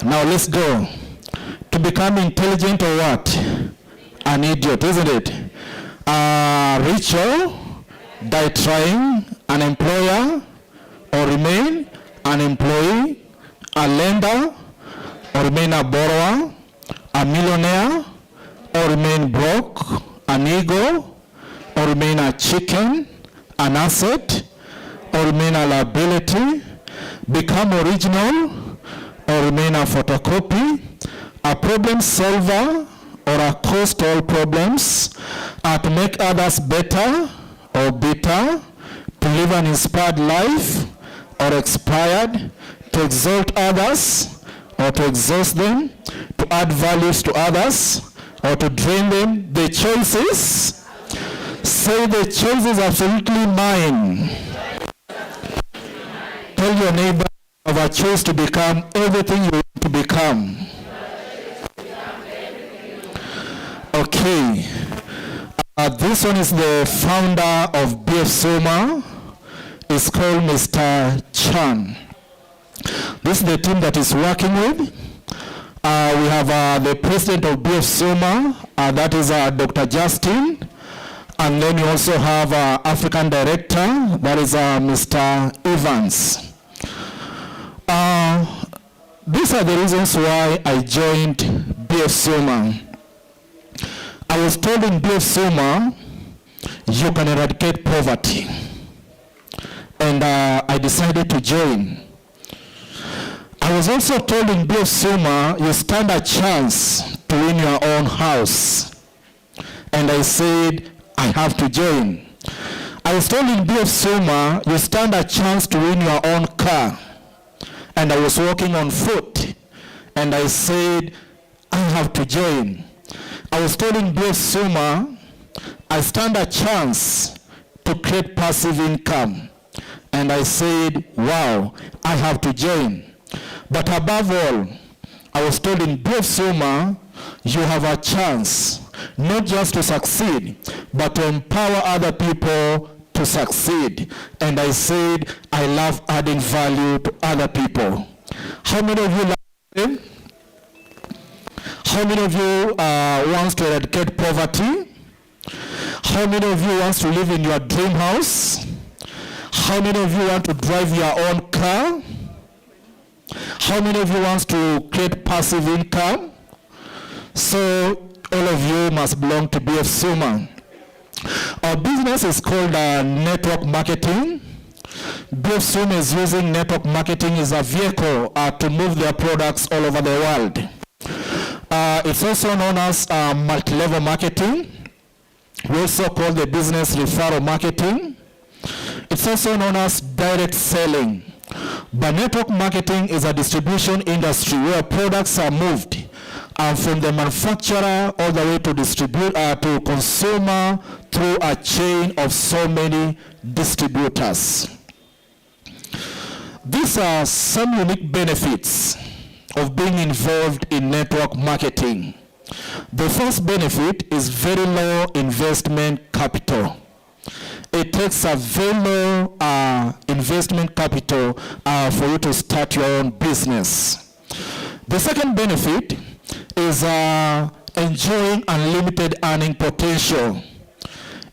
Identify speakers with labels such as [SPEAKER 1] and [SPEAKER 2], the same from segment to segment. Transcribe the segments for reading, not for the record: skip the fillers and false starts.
[SPEAKER 1] Now let's go. To become intelligent or what? An idiot, isn't it? Richer, die trying, an employer, or remain an employee, a lender, or remain a borrower, a millionaire, or remain broke, an ego, or remain a chicken, an asset, or remain a liability, become original, or remain a photocopy, a problem solver, or a cause to all problems, to make others better or bitter, to live an inspired life or expired, to exalt others or to exhaust them, to add values to others or to drain them. The choices, say the choice is absolutely mine. Tell your neighbor you have a choice to become everything you want to become. Okay. This one is the founder of Bfsuma. It's called Mr. Chan. This is the team that is working with. We have the president of Bfsuma, that is Dr. Justin. And then you also have African director, that is Mr. Evans. These are the reasons why I joined Bfsuma. I was told in Bfsuma, you can eradicate poverty. And I decided to join. I was also told in Bfsuma, you stand a chance to win your own house. And I said, I have to join. I was told in Bfsuma, you stand a chance to win your own car. And I was walking on foot. And I said, I have to join. I was told in Bfsuma, I stand a chance to create passive income. And I said, wow, I have to join. But above all, I was told in Bfsuma, you have a chance, not just to succeed, but to empower other people to succeed. And I said, I love adding value to other people. How many of you love them? How many of you wants to eradicate poverty? How many of you wants to live in your dream house? How many of you want to drive your own car? How many of you wants to create passive income? So all of you must belong to Bfsuma. Our business is called network marketing. Bfsuma is using network marketing as a vehicle to move their products all over the world. It's also known as multi-level marketing. We also call the business referral marketing. It's also known as direct selling. But network marketing is a distribution industry where products are moved from the manufacturer all the way to to consumer through a chain of so many distributors. These are some unique benefits of being involved in network marketing. The first benefit is very low investment capital. It takes a very low investment capital for you to start your own business. The second benefit is enjoying unlimited earning potential.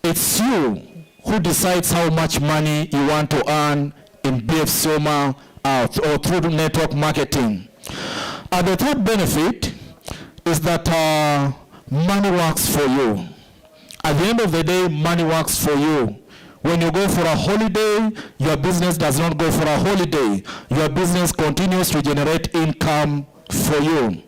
[SPEAKER 1] It's you who decides how much money you want to earn in Bfsuma or through network marketing. The third benefit is that money works for you. At the end of the day, money works for you. When you go for a holiday, your business does not go for a holiday. Your business continues to generate income for you.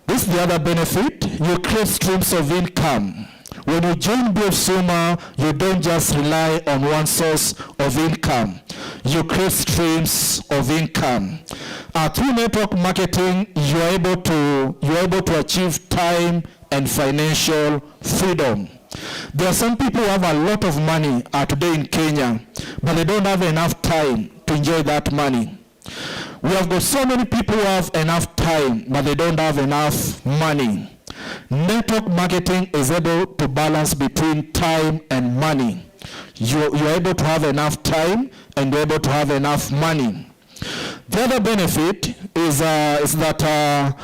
[SPEAKER 1] This is the other benefit. You create streams of income. When you join Bfsuma, you don't just rely on one source of income. You create streams of income. Through network marketing, you're able to achieve time and financial freedom. There are some people who have a lot of money today in Kenya, but they don't have enough time to enjoy that money. We have got so many people who have enough time, but they don't have enough money. Network marketing is able to balance between time and money. You're able to have enough time and you're able to have enough money. The other benefit is that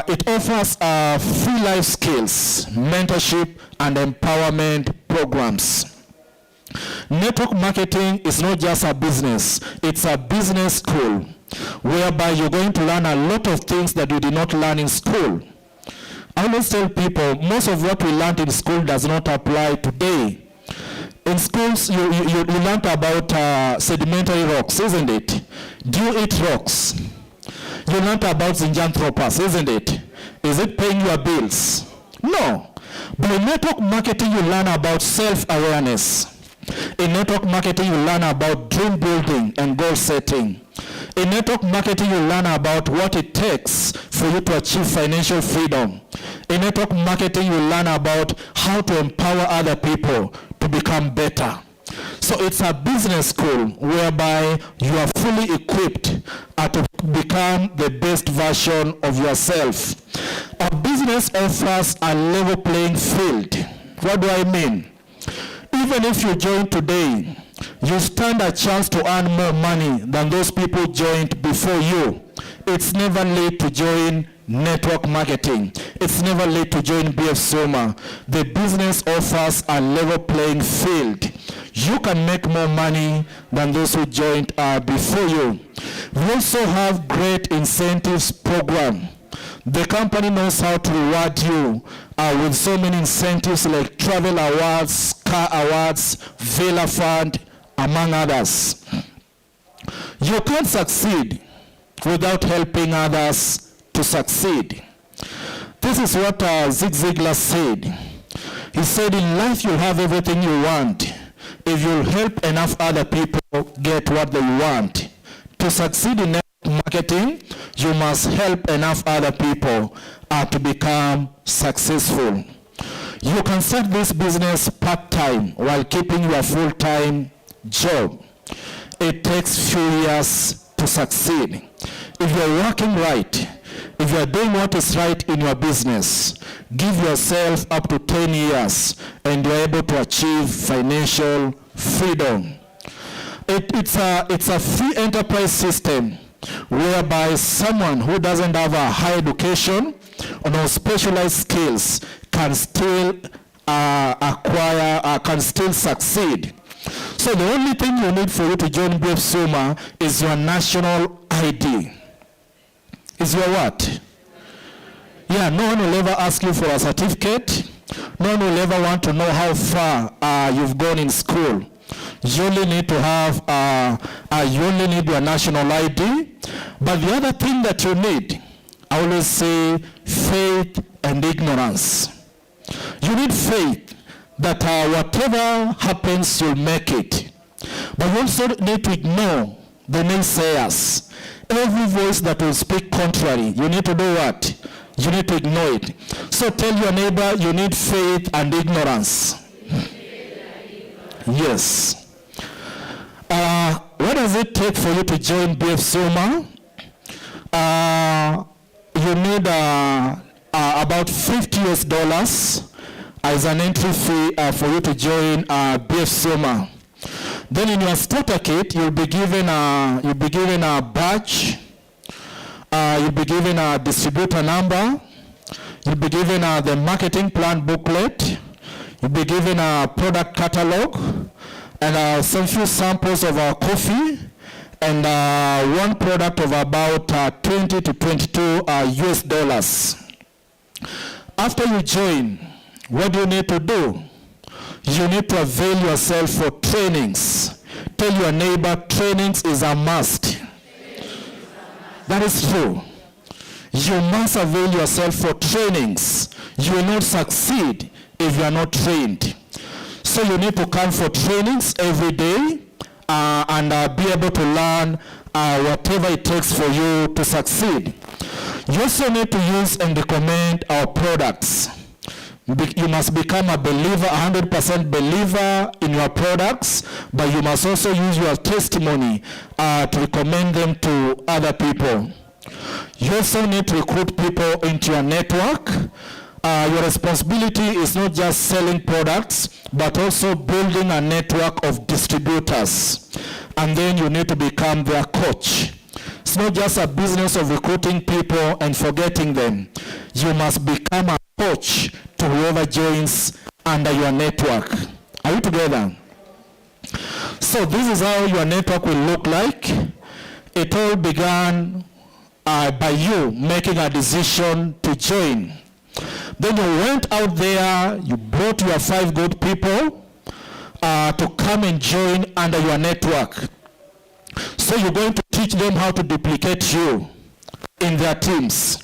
[SPEAKER 1] it offers free life skills, mentorship, and empowerment programs. Network marketing is not just a business, it's a business school whereby you're going to learn a lot of things that you did not learn in school. I always tell people, most of what we learned in school does not apply today. In schools, you learned about sedimentary rocks, isn't it? Do you eat rocks? You learned about zinjanthropus, isn't it? Is it paying your bills? No. But in network marketing, you learn about self-awareness. In network marketing, you learn about dream building and goal setting. In network marketing, you learn about what it takes for you to achieve financial freedom. In network marketing, you learn about how to empower other people to become better. So it's a business school whereby you are fully equipped to become the best version of yourself. A business offers a level playing field. What do I mean? Even if you join today, you stand a chance to earn more money than those people joined before you. It's never late to join network marketing. It's never late to join Bfsuma. The business offers a level playing field. You can make more money than those who joined before you. We also have great incentives program. The company knows how to reward you with so many incentives like travel awards, car awards, Vela Fund, among others. You can't succeed without helping others to succeed. This is what Zig Ziglar said. He said, in life you'll have everything you want if you'll help enough other people get what they want. To succeed in marketing, you must help enough other people to become successful. You can start this business part-time while keeping your full-time job. It takes few years to succeed. If you're working right, if you're doing what is right in your business, give yourself up to 10 years and you're able to achieve financial freedom. It's a free enterprise system whereby someone who doesn't have a high education or no specialized skills can still can still succeed. So the only thing you need for you to join Bfsuma is your national ID. Is your what? Yeah, no one will ever ask you for a certificate. No one will ever want to know how far you've gone in school. You only need to have, you only need your national ID. But the other thing that you need, I always say, faith and ignorance. You need faith that whatever happens, you'll make it. But you also need to ignore the naysayers. Every voice that will speak contrary, you need to do what? You need to ignore it. So tell your neighbor, you need faith and ignorance. Yes. What does it take for you to join Bfsuma? You need about $50 as an entry fee for you to join Bfsuma. Then in your starter kit, you'll be given a badge. You'll be given a distributor number. You'll be given the marketing plan booklet. You'll be given a product catalog and some few samples of our coffee and one product of about 20 to 22 US dollars. After you join, what do you need to do? You need to avail yourself for trainings. Tell your neighbor, trainings is a must. That is true. You must avail yourself for trainings. You will not succeed if you are not trained. So you need to come for trainings every day and be able to learn whatever it takes for you to succeed. You also need to use and recommend our products. You must become a believer, 100% believer in your products, but you must also use your testimony to recommend them to other people. You also need to recruit people into your network. Your responsibility is not just selling products, but also building a network of distributors. And then you need to become their coach. It's not just a business of recruiting people and forgetting them. You must become a coach to whoever joins under your network. Are you together? So this is how your network will look like. It all began by you making a decision to join. Then you went out there, you brought your 5 good people to come and join under your network. So you're going to teach them how to duplicate you in their teams.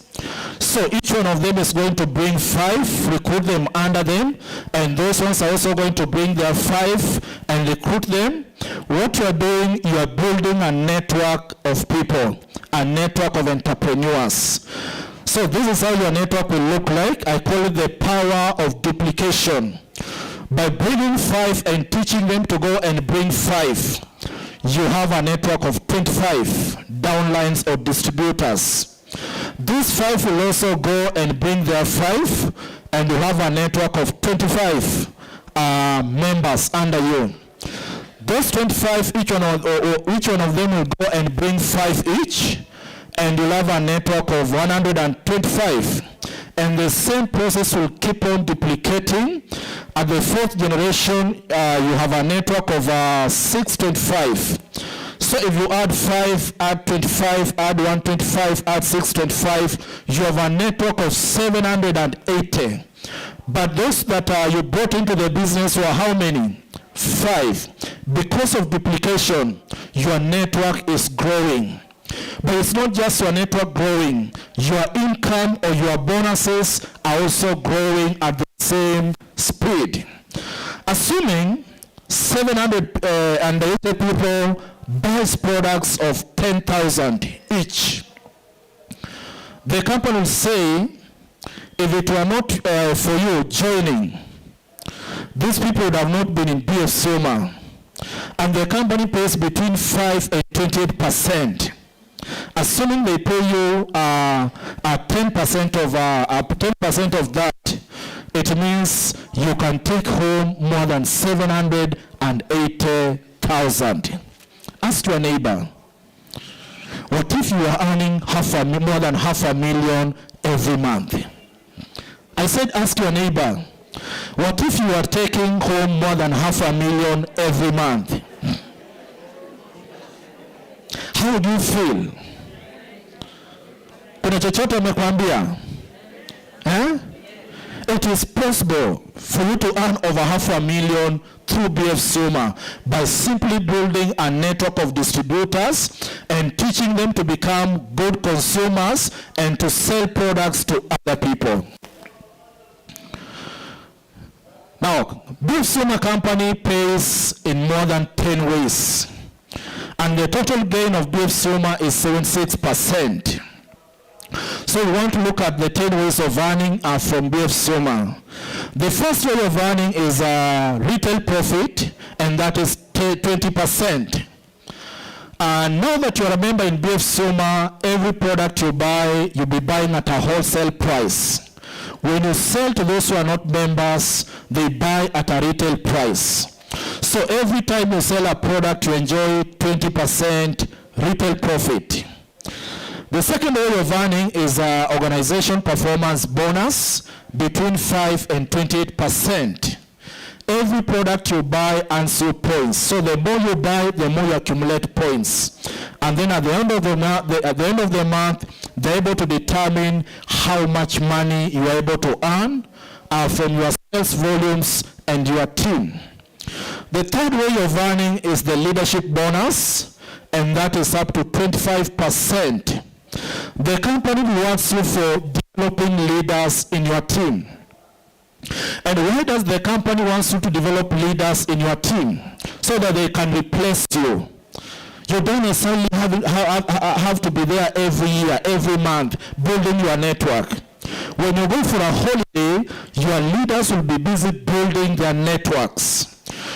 [SPEAKER 1] So each one of them is going to bring 5, recruit them under them, and those ones are also going to bring their 5 and recruit them. What you are doing, you are building a network of people, a network of entrepreneurs. So this is how your network will look like. I call it the power of duplication. By bringing 5 and teaching them to go and bring 5, you have a network of 25 downlines or distributors. These 5 will also go and bring their 5, and you have a network of 25 members under you. Those 25, each one of them will go and bring 5 each, and you'll have a network of 125. And the same process will keep on duplicating. At the 4th generation, you have a network of 625. So if you add 5, add 25, add 125, add 625, you have a network of 780. But those that you brought into the business were how many? 5. Because of duplication, your network is growing. But it's not just your network growing. Your income or your bonuses are also growing at the same speed. Assuming 780 people buys products of 10,000 each, the company will say, if it were not for you joining, these people would have not been in Bfsuma. And the company pays between 5 and 28%. Assuming they pay you 10% of that, it means you can take home more than 780,000. Ask your neighbor, what if you are earning more than $500,000 every month? I said ask your neighbor, what if you are taking home more than $500,000 every month? How do you feel? Kuna chochote amekwambia? It is possible for you to earn over $500,000 through Bfsuma by simply building a network of distributors and teaching them to become good consumers and to sell products to other people. Now, Bfsuma company pays in more than 10 ways. And the total gain of Bfsuma is 76%. So we want to look at the 10 ways of earning from Bfsuma. The first way of earning is retail profit, and that is 20%. Now that you are a member in Bfsuma, every product you buy, you'll be buying at a wholesale price. When you sell to those who are not members, they buy at a retail price. So every time you sell a product, you enjoy 20% retail profit. The second way of earning is organization performance bonus between 5 and 28%. Every product you buy earns you points. So the more you buy, the more you accumulate points. And then at the end of the month, they're able to determine how much money you are able to earn from your sales volumes and your team. The third way of earning is the leadership bonus, and that is up to 25%. The company rewards you for developing leaders in your team. And why does the company want you to develop leaders in your team? So that they can replace you. You don't necessarily have to be there every year, every month, building your network. When you go for a holiday, your leaders will be busy building their networks.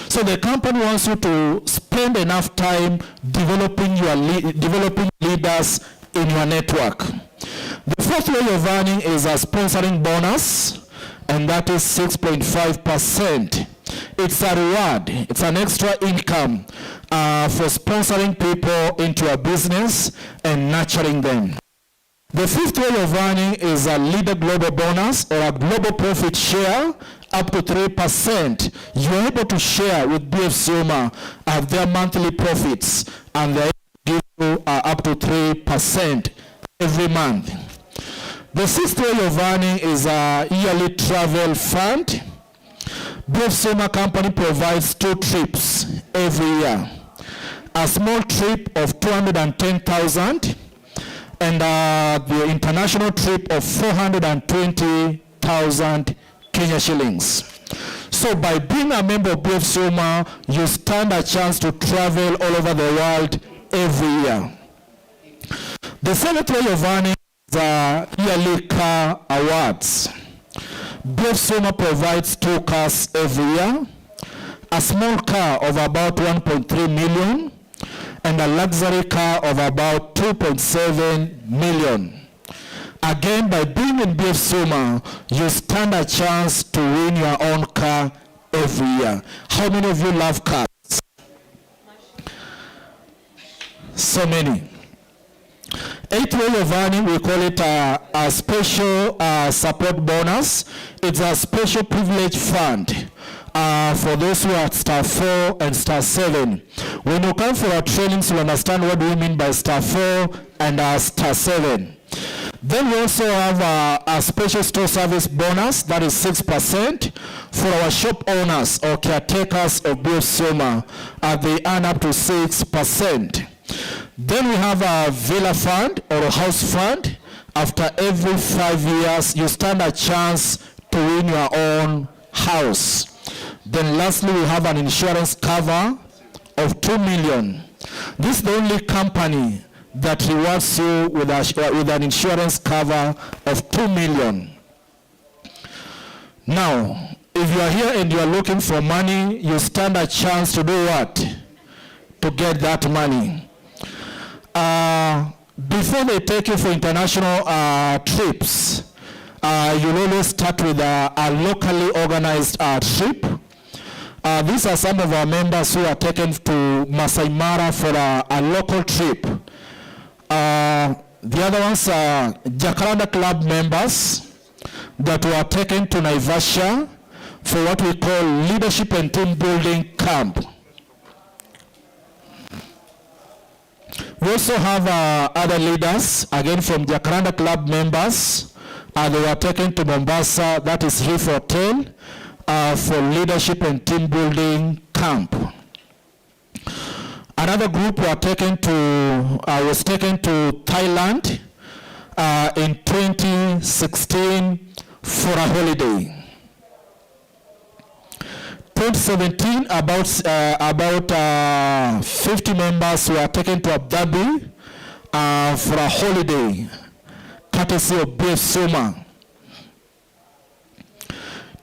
[SPEAKER 1] So the company wants you to spend enough time developing leaders in your network. The fourth way of earning is a sponsoring bonus, and that is 6.5%. It's a reward. It's an extra income for sponsoring people into a business and nurturing them. The fifth way of earning is a leader global bonus or a global profit share up to 3%. You're able to share with Bfsuma their monthly profits, and they're able to give you up to 3% every month. The sixth way of earning is a yearly travel fund. Bfsuma company provides 2 trips every year. A small trip of 210,000 and the international trip of 420,000 Kenya shillings. So by being a member of Bfsuma, you stand a chance to travel all over the world every year. The seventh way of earning is yearly car awards. Bfsuma provides 2 cars every year, a small car of about 1.3 million, and a luxury car of about 2.7 million. Again, by being in Bfsuma, you stand a chance to win your own car every year. How many of you love cars? So many. Eighth way of earning, we call it a special support bonus. It's a special privilege fund for those who are star 4 and star 7. When you come for our trainings, you understand what we mean by star 4 and star 7. Then we also have a special store service bonus that is 6% for our shop owners or caretakers of Bfsuma. They earn up to 6%. Then we have a villa fund or a house fund. After every 5 years, you stand a chance to win your own house. Then lastly, we have an insurance cover of 2 million. This is the only company that rewards you with an insurance cover of 2 million. Now, if you are here and you are looking for money, you stand a chance to do what? To get that money. Before they take you for international trips, you'll always start with a locally organized trip. These are some of our members who are taken to Masai Mara for a local trip. The other ones are Jacaranda Club members that were taken to Naivasha for what we call leadership and team building camp. We also have other leaders, again from Jacaranda Club members. They were taken to Mombasa, that is Reef Hotel, for leadership and team building camp. Another group was taken to Thailand in 2016 for a holiday. 2017, about 50 members were taken to Abu Dhabi for a holiday, courtesy of Bfsuma.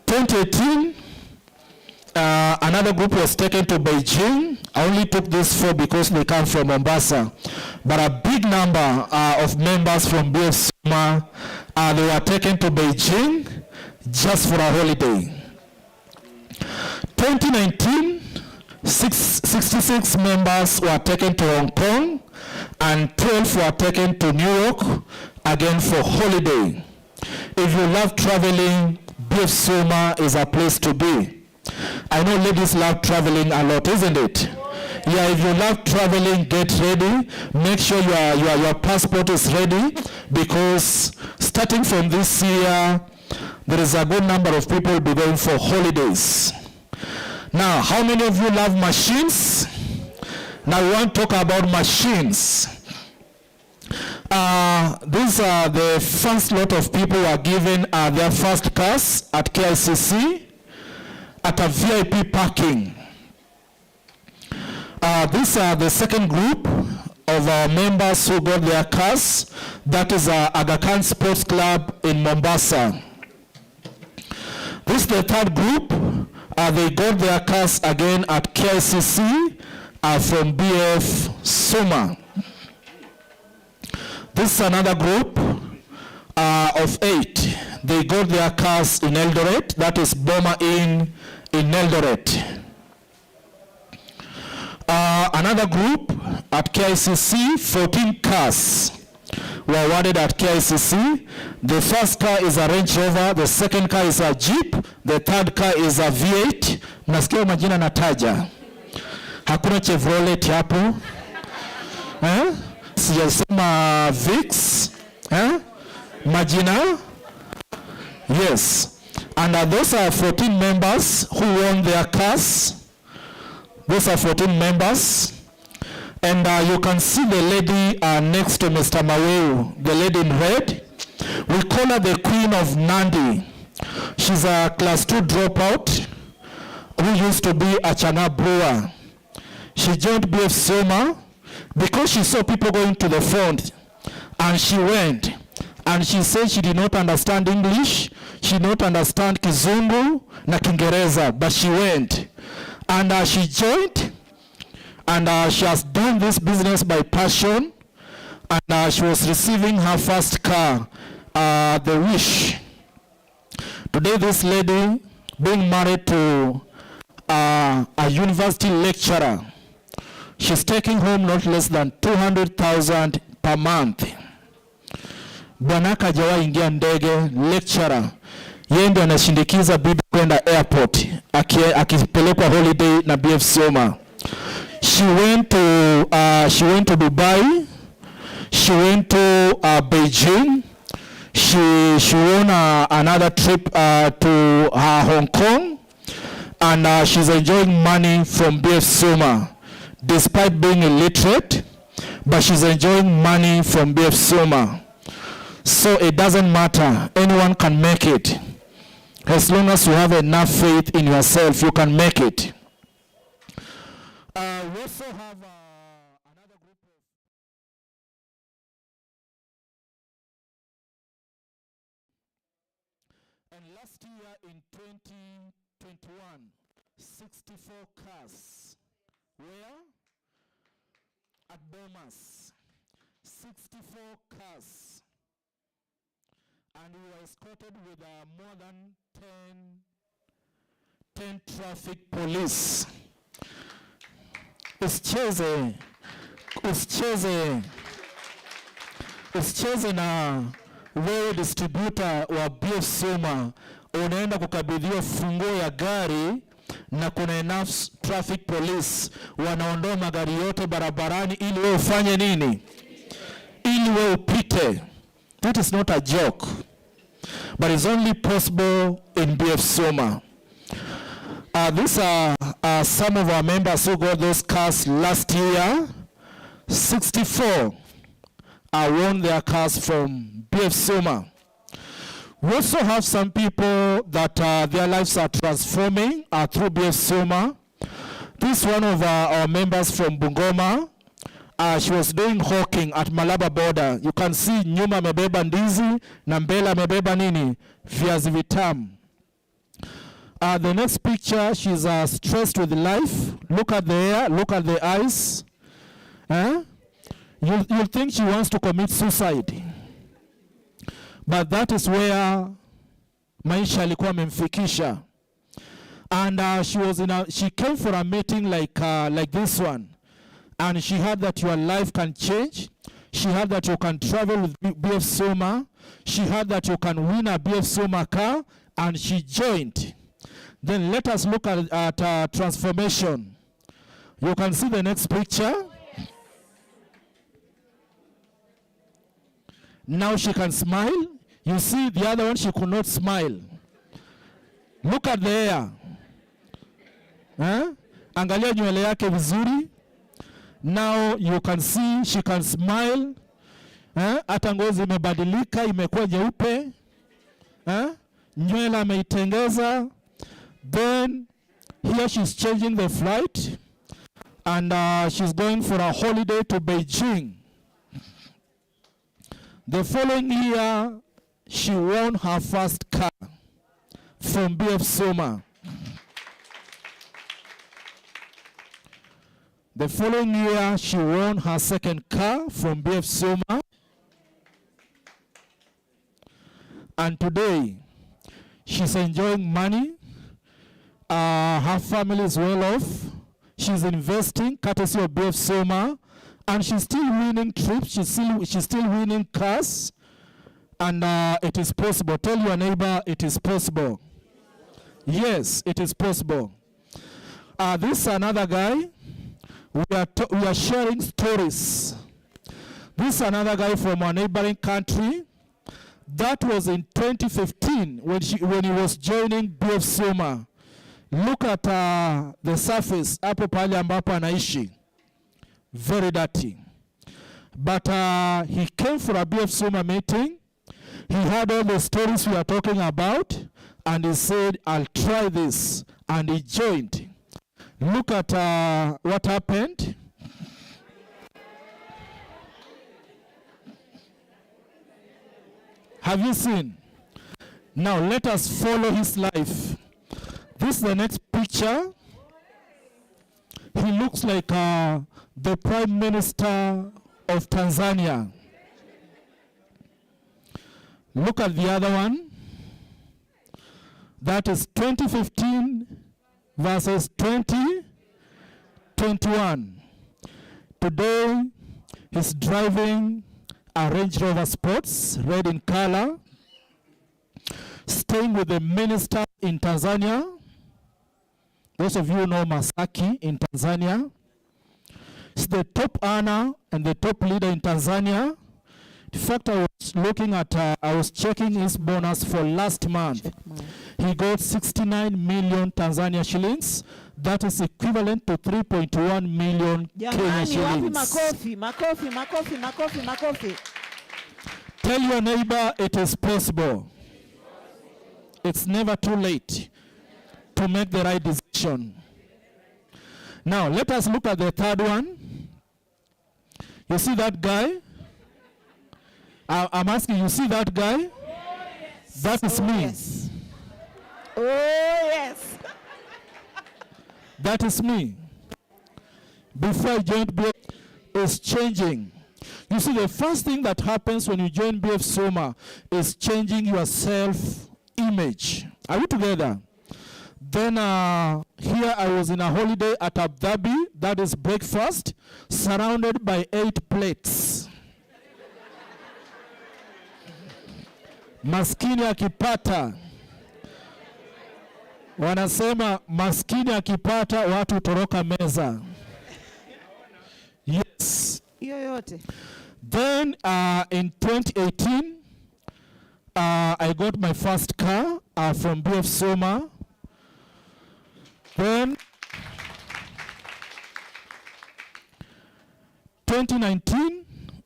[SPEAKER 1] 2018, another group was taken to Beijing. I only took these 4 because they come from Mombasa. But a big number of members from Bfsuma, they were taken to Beijing just for a holiday. 2019, 66 members were taken to Hong Kong and 12 were taken to New York, again for holiday. If you love traveling, Bfsuma is a place to be. I know ladies love traveling a lot, isn't it? Yeah, if you love traveling, get ready. Make sure your passport is ready, because starting from this year, there is a good number of people will be going for holidays. Now, how many of you love machines? Now we want to talk about machines. These are the first lot of people who are given their first cars at KICC at a VIP parking. These are the second group of our members who got their cars. That is Aga Khan Sports Club in Mombasa. This is the third group. They got their cars again at KICC from Bfsuma. This is another group of 8. They got their cars in Eldoret, that is Boma Inn in Eldoret. Another group at KICC, 14 cars were awarded at KICC. The first car is a Range Rover, the second car is a Jeep, the third car is a V8. Nasikia majina nataja. Hakuna Chevrolet hapo. Sijasema Vix. Majina. Yes. And those are 14 members who won their cars. Those are 14 members. And you can see the lady next to Mr. Maweu, the lady in red. We call her the Queen of Nandi. She's a class 2 dropout who used to be a Changa brewer. She joined Bfsuma because she saw people going to the front, and she went. And she said she did not understand English, she did not understand Kizungu na Kiingereza, but she went. And she joined, and she has done this business by passion, and she was receiving her first car, the Wish. Today this lady being married to a university lecturer, she's taking home not less than 200,000 per month. Bwanaka hajawahi ingia ndege, lecturer. Yeye ndiye anashindikiza bibi kwenda airport akipelekwa holiday na Bfsuma. She went to Dubai. She went to Beijing. She won another trip to Hong Kong, and she's enjoying money from Bfsuma despite being illiterate, but she's enjoying money from Bfsuma. So it doesn't matter, anyone can make it. As long as you have enough faith in yourself, you can make it. We also have another group of... And last year in 2021, 64 cars. Where? At Bomas. 64 cars. And we were escorted with more than 10 traffic police. Usicheze na wewe distributor wa Bfsuma unaenda kukabidhiwa funguo ya gari na kuna enough traffic police wanaondoa magari yote barabarani ili wewe ufanye nini? Ili wewe upite. That is not a joke, but it's only possible in Bfsuma. These are some of our members who got those cars last year. 64 won their cars from Bfsuma. We also have some people that their lives are transforming through Bfsuma. This one of our members from Bungoma. She was doing hawking at Malaba border. You can see nyuma amebeba ndizi na mbele amebeba nini? Viazi vitamu. The next picture, she's stressed with life. Look at the hair, look at the eyes. You'll think she wants to commit suicide. But that is where maisha alikuwa amemfikisha. And she came for a meeting like this one. And she heard that your life can change. She heard that you can travel with Bfsuma. She heard that you can win a Bfsuma car. And she joined. Then let us look at transformation. You can see the next picture. Now she can smile. You see the other one, she could not smile. Look at the hair. Angalia nywele yake vizuri. Now you can see she can smile. Hata ngozi imebadilika, imekuwa nyeupe. Nywele ameitengeza. Then here she's changing the flight. And she's going for a holiday to Beijing. The following year, she won her first car from Bfsuma. The following year, she won her second car from Bfsuma. And today, she's enjoying money. Her family is well off. She's investing courtesy of Bfsuma, and she's still winning trips. She's still winning cars, and it is possible. Tell your neighbor it is possible. Yes, it is possible. This is another guy. We are sharing stories. This is another guy from a neighboring country. That was in 2015 when he was joining Bfsuma. Look at the surface hapo pale ambapo anaishi. Very dirty. But he came for a Bfsuma meeting. He heard all the stories we are talking about, and he said, I'll try this. And he joined. Look at what happened. Have you seen? Now let us follow his life. This is the next picture. He looks like the Prime Minister of Tanzania. Look at the other one. That is 2015 versus 2021. Today, he's driving a Range Rover Sports, red in color, staying with the minister in Tanzania. Those of you know Masaki in Tanzania. He's the top earner and the top leader in Tanzania. In fact, I was checking his bonus for last month. He got 69 million Tanzania shillings. That is equivalent to 3.1 million Kenya shillings. Makofi. Tell your neighbor it is possible. It's never too late to make the right decision. Now, let us look at the third one. You see that guy? I'm asking, you see that guy? Oh, yes. That is me. Yes. Oh, yes. That is me. Before I joined BF, is changing. You see, the first thing that happens when you join Bfsuma is changing your self-image. Are we together? Then here I was in a holiday at Abu Dhabi. That is breakfast, surrounded by 8 plates. Maskini akipata, wanasema maskini akipata watu toroka meza. Yes. Yoyote. Then in 2018, I got my first car from Bfsuma. Then 2019,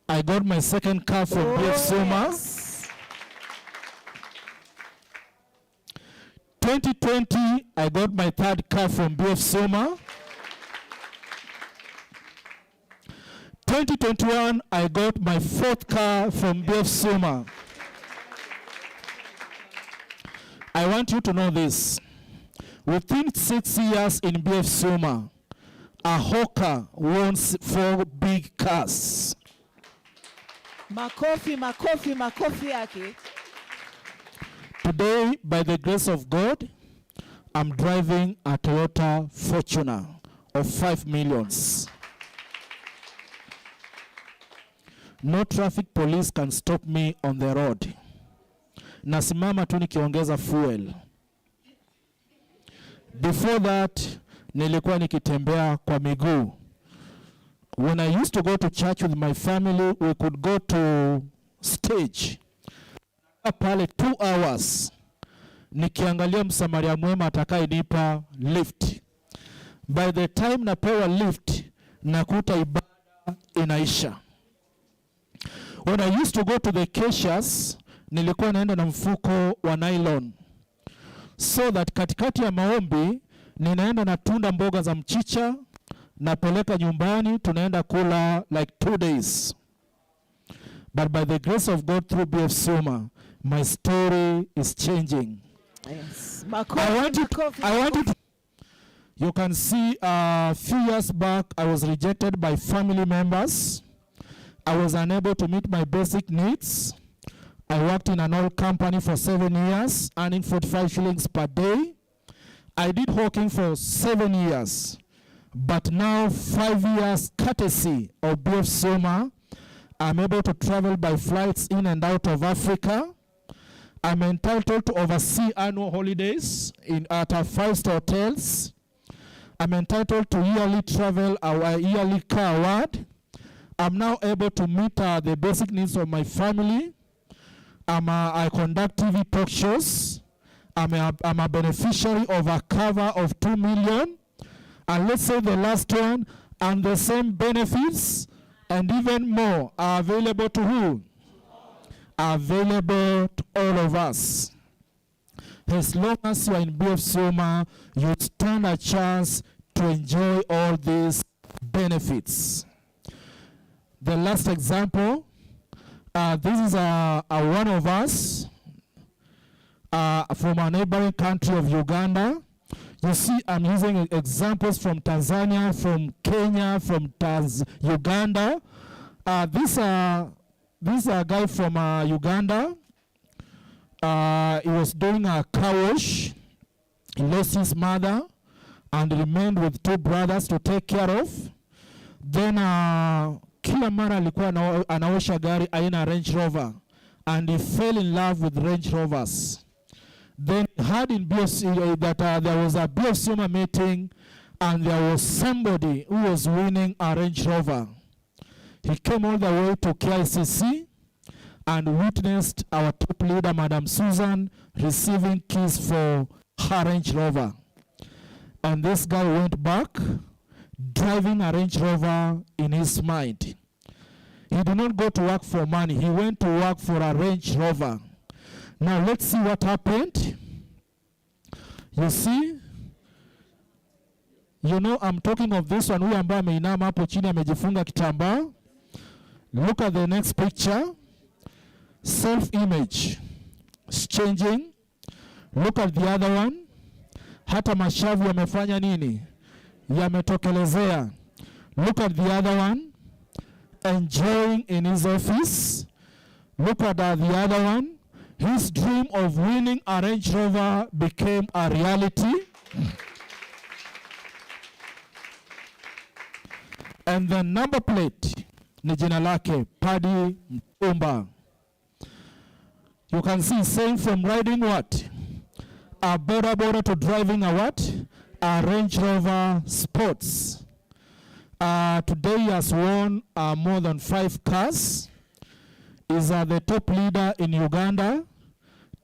[SPEAKER 1] I got my second car from Bfsuma. Yes. 2020, I got my third car from Bfsuma. 2021, I got my fourth car from Bfsuma. I want you to know this. Within 6 years in Bfsuma, a hawker owns 4 big cars. Makofi yake. Today, by the grace of God, I'm driving a Toyota Fortuner of 5 million. No traffic police can stop me on the road. Nasimama tu nikiongeza fuel. Before that, nilikuwa nikitembea kwa miguu. When I used to go to church with my family, we could go to stage. Pale 2 hours nikiangalia msamaria mwema atakayenipa lift. By the time napewa lift, nakuta ibada inaisha. When I used to go to the caches, nilikuwa naenda na mfuko wa nylon, so that katikati ya maombi ninaenda na tunda mboga za mchicha, napeleka nyumbani, tunaenda kula like 2 days. But by the grace of God through Bfsuma, my story is changing. Yes. I want you to, you can see a few years back, I was rejected by family members. I was unable to meet my basic needs. I worked in an oil company for 7 years, earning 45 shillings per day. I did hawking for 7 years, but now 5 years, courtesy of Bfsuma, I'm able to travel by flights in and out of Africa. I'm entitled to oversee annual holidays at our 5-star hotels. I'm entitled to yearly travel, our yearly car award. I'm now able to meet the basic needs of my family. I conduct TV talk shows. I'm a beneficiary of a cover of 2 million. And let's say the last one, and the same benefits and even more are available to who? Are available to all of us. As long as you are in Bfsuma, you stand a chance to enjoy all these benefits. The last example, this is one of us from a neighboring country of Uganda. You see, I'm using examples from Tanzania, from Kenya, from Uganda. This is a guy from Uganda. He was doing a car wash. He lost his mother and remained with 2 brothers to take care of. Then kila mara alikuwa anaosha gari aina Range Rover, and he fell in love with Range Rovers. Then heard in Bfsuma that there was a Bfsuma meeting and there was somebody who was winning a Range Rover. He came all the way to KICC and witnessed our top leader, Madam Susan, receiving keys for her Range Rover. And this guy went back, driving a Range Rover in his mind. He did not go to work for money. He went to work for a Range Rover. Now let's see what happened. You see, you know, I'm talking of this one, huyu ambaye ameinama hapo chini amejifunga kitambaa. Look at the next picture. Self-image is changing. Look at the other one. Hata mashavu yamefanya nini? Yametokelezea. Look at the other one. Enjoying in his office. Look at the other one. His dream of winning a Range Rover became a reality. And the number plate ni jina lake, Paddy Mtumba. You can see saying from riding what? A boda to driving a what? A Range Rover Sports. Today he has won more than 5 cars. Is the top leader in Uganda,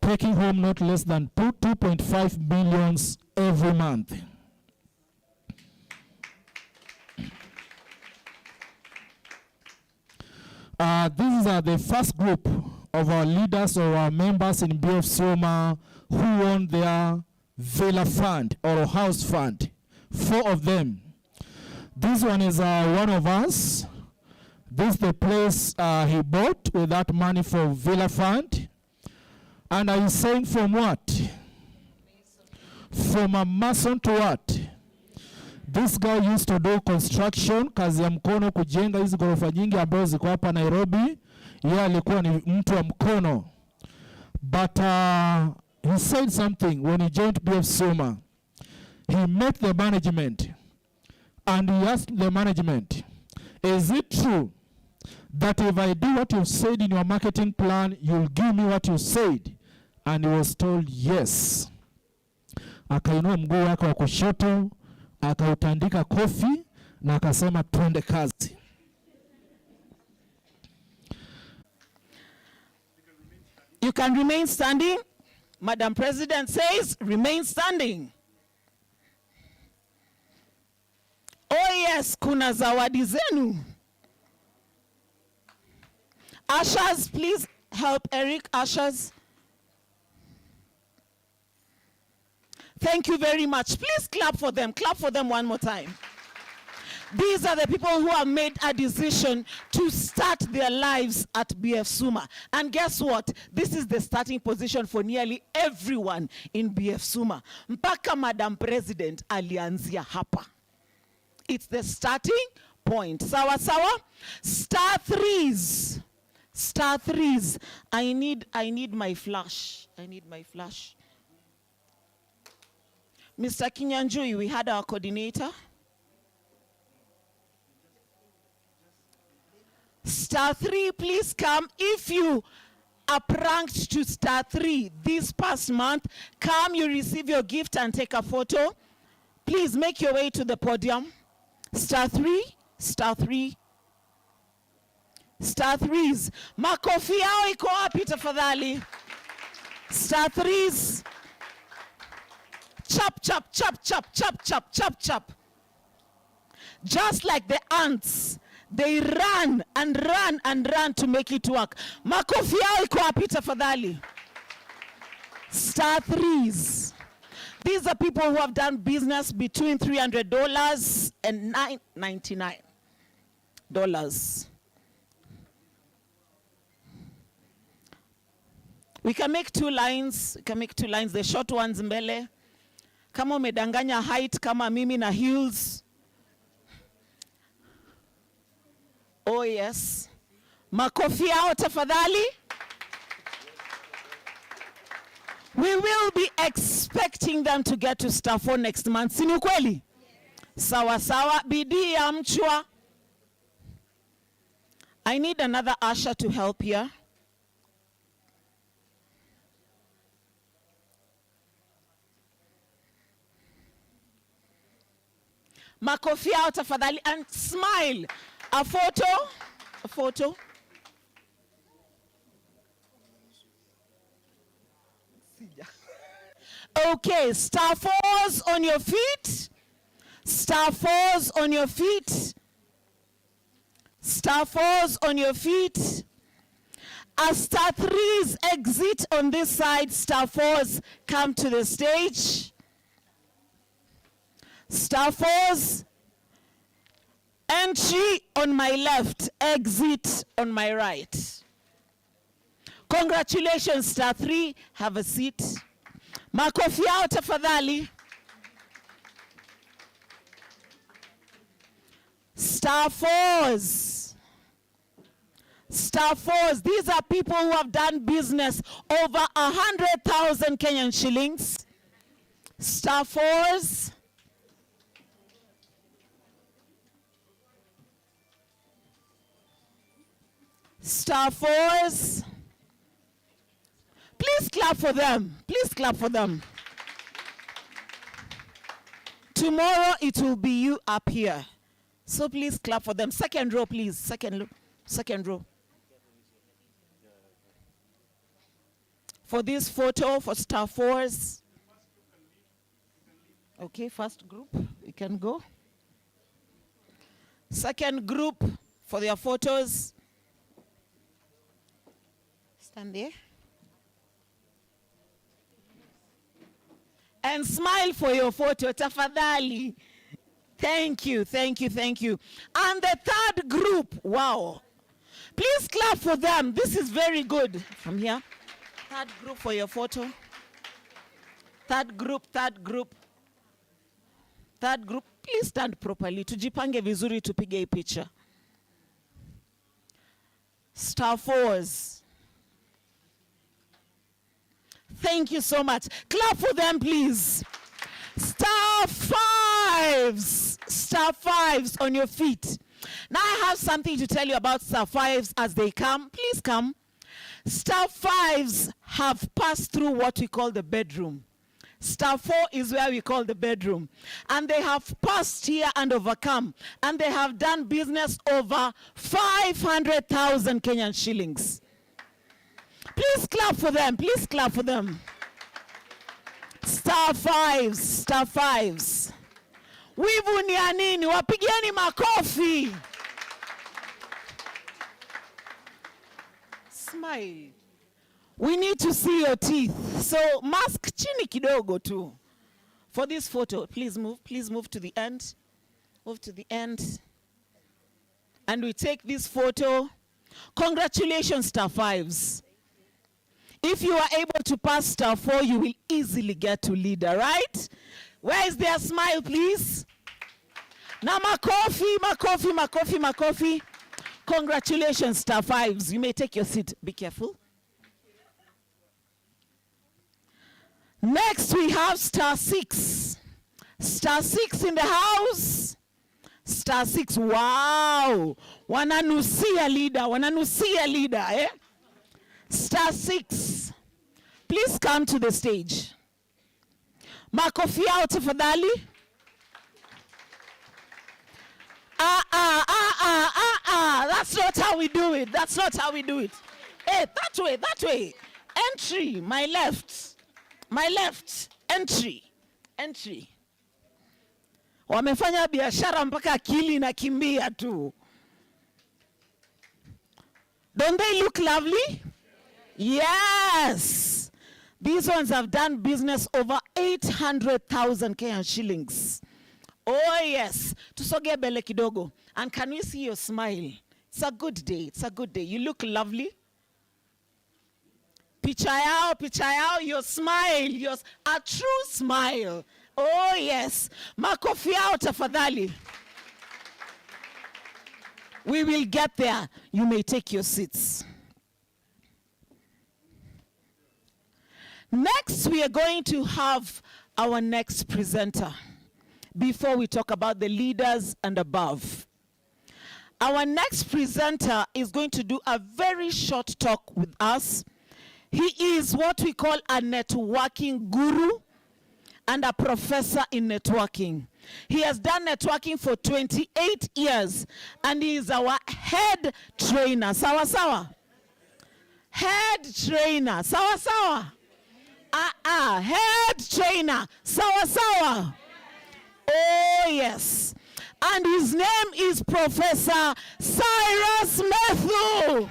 [SPEAKER 1] taking home not less than 2.5 million every month. This is the first group of our leaders or our members in Bfsuma who won their villa fund or house fund. 4 of them. This one is one of us. This is the place he bought with that money for villa fund. And are you saying from what? Mason. From a mason to what? This guy used to do construction, kazi ya mkono, kujenga hizi ghorofa nyingi ambazo ziko hapa Nairobi. Yeye alikuwa ni mtu wa mkono. But he said something when he joined Bfsuma. He met the management and he asked the management, is it true that if I do what you said in your marketing plan, you'll give me what you said? And he was told yes. Akainua mguu wake wa kushoto, akautandika kofi na akasema twende kazi.
[SPEAKER 2] You can remain standing. Madam President says remain standing. Oh yes, kuna zawadi zenu. Ushers, please help Eric. Ushers. Thank you very much. Please clap for them. Clap for them one more time. These are the people who have made a decision to start their lives at Bfsuma. And guess what? This is the starting position for nearly everyone in Bfsuma. Mpaka Madam President alianzia hapa. It's the starting point. Sawa sawa? Star threes. Star threes. I need my flash. I need my flash. Mr. Kinyanjui, we had our coordinator. *3, please come. If you are pranked to *3 this past month, come, you receive your gift and take a photo. Please make your way to the podium. *3, *3. *3s. Makofi yao iko wapi tafadhali? *3s. Chop, chop, chop, chop, chop, chop, chop, chop. Just like the ants, they run and run and run to make it work. Makofi yao iko wapi tafadhali? *3s. These are people who have done business between $300 and $999. We can make 2 lines. We can make 2 lines. The short ones mbele. Kama umedanganya height kama mimi na heels. Oh yes. Makofi yao tafadhali. We will be expecting them to get to *4 next month. Si ni ukweli? Sawa sawa, bidii ya mchwa. I need another usher to help here. Makofi yao tafadhali, and smile. A photo. A photo. Okay, *4s on your feet. *4s on your feet. *4s on your feet. As *3s exit on this side, *4s come to the stage. *4s, entry on my left, exit on my right. Congratulations, *3, have a seat. Makofi yao tafadhali. *4s. *4s, these are people who have done business over 100,000 Kenyan shillings. *4s. *4s. Please clap for them. Please clap for them. Tomorrow it will be you up here. So please clap for them. Second row, please. Second row. For this photo, for *4s. Okay, first group, you can go. Second group, for their photos. Stand there. And smile for your photo, tafadhali. Thank you, thank you, thank you. And the third group, wow. Please clap for them. This is very good. From here. Third group for your photo. Third group, third group. Third group, please stand properly. Tujipange vizuri tupige hii picha. *4s. Thank you so much. Clap for them, please. *5s. *5s on your feet. Now I have something to tell you about *5s as they come. Please come. *5s have passed through what we call the bedroom. *4 is where we call the bedroom. And they have passed here and overcome. And they have done business over 500,000 Kenyan shillings. Please clap for them. Please clap for them. *5s. *5s. Wivu ni ya nini? Wapigieni makofi. Smile. We need to see your teeth. So mask chini kidogo tu. For this photo, please move to the end. Move to the end. And we take this photo. Congratulations, *5s. If you are able to pass *4, you will easily get to leader, right? Where is their smile, please? Now, makofi, makofi, makofi, makofi. Congratulations, *5s. You may take your seat. Be careful. Next, we have *6. Star 6 in the house. Star 6. Wow. Wananusia leader, eh? Star 6. Please come to the stage. Makofi yao tafadhali. That's not how we do it. That's not how we do it. Hey, that way. Entry, my left. Entry. Wamefanya biashara mpaka akili inakimbia tu. Don't they look lovely? Yes. These ones have done business over 800,000 Kenyan shillings. Oh yes. Tusoge bele kidogo. And can we see your smile? It's a good day. You look lovely. Picha yao, your smile, a true smile. Oh yes. Makofi yao tafadhali. We will get there. You may take your seats. Next, we are going to have our next presenter before we talk about the leaders and above. Our next presenter is going to do a very short talk with us. He is what we call a networking guru and a professor in networking. He has done networking for 28 years and he is our head trainer. Sawa sawa? Head trainer. Sawa sawa? Head trainer. Sawa sawa? Oh yes. And his name is Professor Cyrus Methu.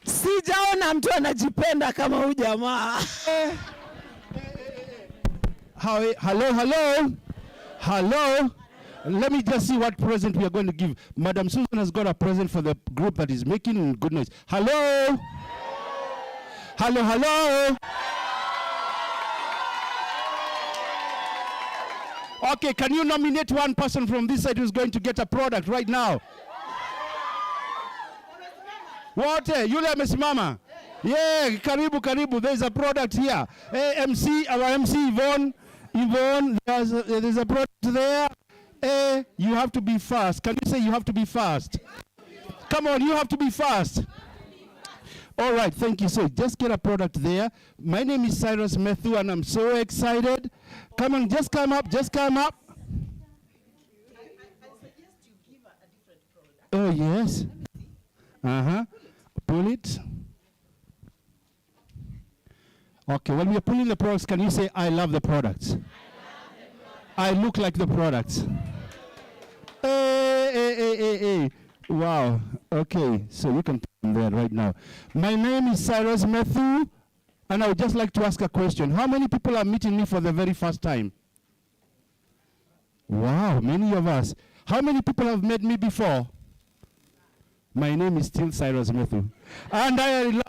[SPEAKER 2] Sijaona mtu anajipenda kama huyu jamaa.
[SPEAKER 3] Hello. Let me just see what present we are going to give. Madam Susan has got a present for the group that is making good noise. Hello. Okay, can you nominate one person from this side who's going to get a product right now? What? Yule amesimama? Yeah, karibu. There's a product here. Our MC Yvonne, there's a product there. You have to be fast. Can you say you have to be fast? Come on, you have to be fast. All right, thank you. So just get a product there. My name is Cyrus Methu and I'm so excited. Come on, just come up.
[SPEAKER 2] I suggest you give a different product.
[SPEAKER 3] Oh, yes. Pull it. Okay, when we are pulling the products, can you say, I love the products? I look like the products. Hey. Wow. Okay, so you can put them there right now. My name is Cyrus Methu, and I would just like to ask a question. How many people are meeting me for the very first time? Wow, many of us. How many people have met me before? My name is still Cyrus Methu. And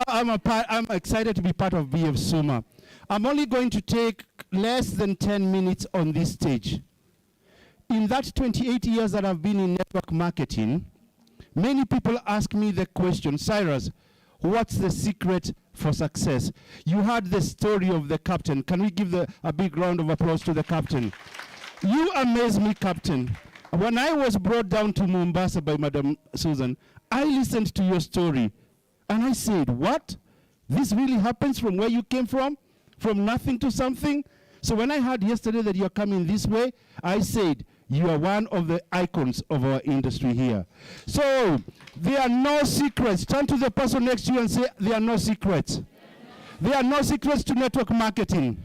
[SPEAKER 3] I'm excited to be part of Bfsuma. I'm only going to take less than 10 minutes on this stage. In that 28 years that I've been in network marketing, many people ask me the question, Cyrus, what's the secret for success? You heard the story of the captain. Can we give a big round of applause to the captain? You amaze me, Captain. When I was brought down to Mombasa by Madam Susan, I listened to your story and I said, what? This really happens from where you came from? From nothing to something? So when I heard yesterday that you're coming this way, I said, you are one of the icons of our industry here. So there are no secrets. Turn to the person next to you and say, there are no secrets. There are no secrets to network marketing.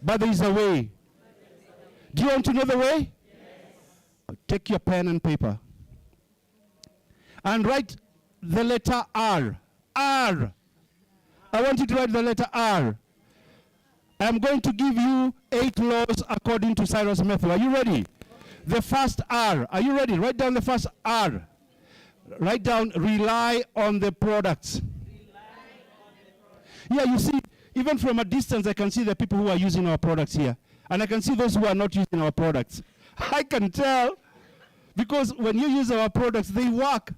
[SPEAKER 3] But there is a way. Do you want to know the way? Take your pen and paper and write the letter R. R. I want you to write the letter R. I'm going to give you 8 laws according to Cyrus Methu. Are you ready? The first R. Are you ready? Write down the first R. Write down rely on the products. Yeah, you see, even from a distance, I can see the people who are using our products here. And I can see those who are not using our products. I can tell. Because when you use our products, they work.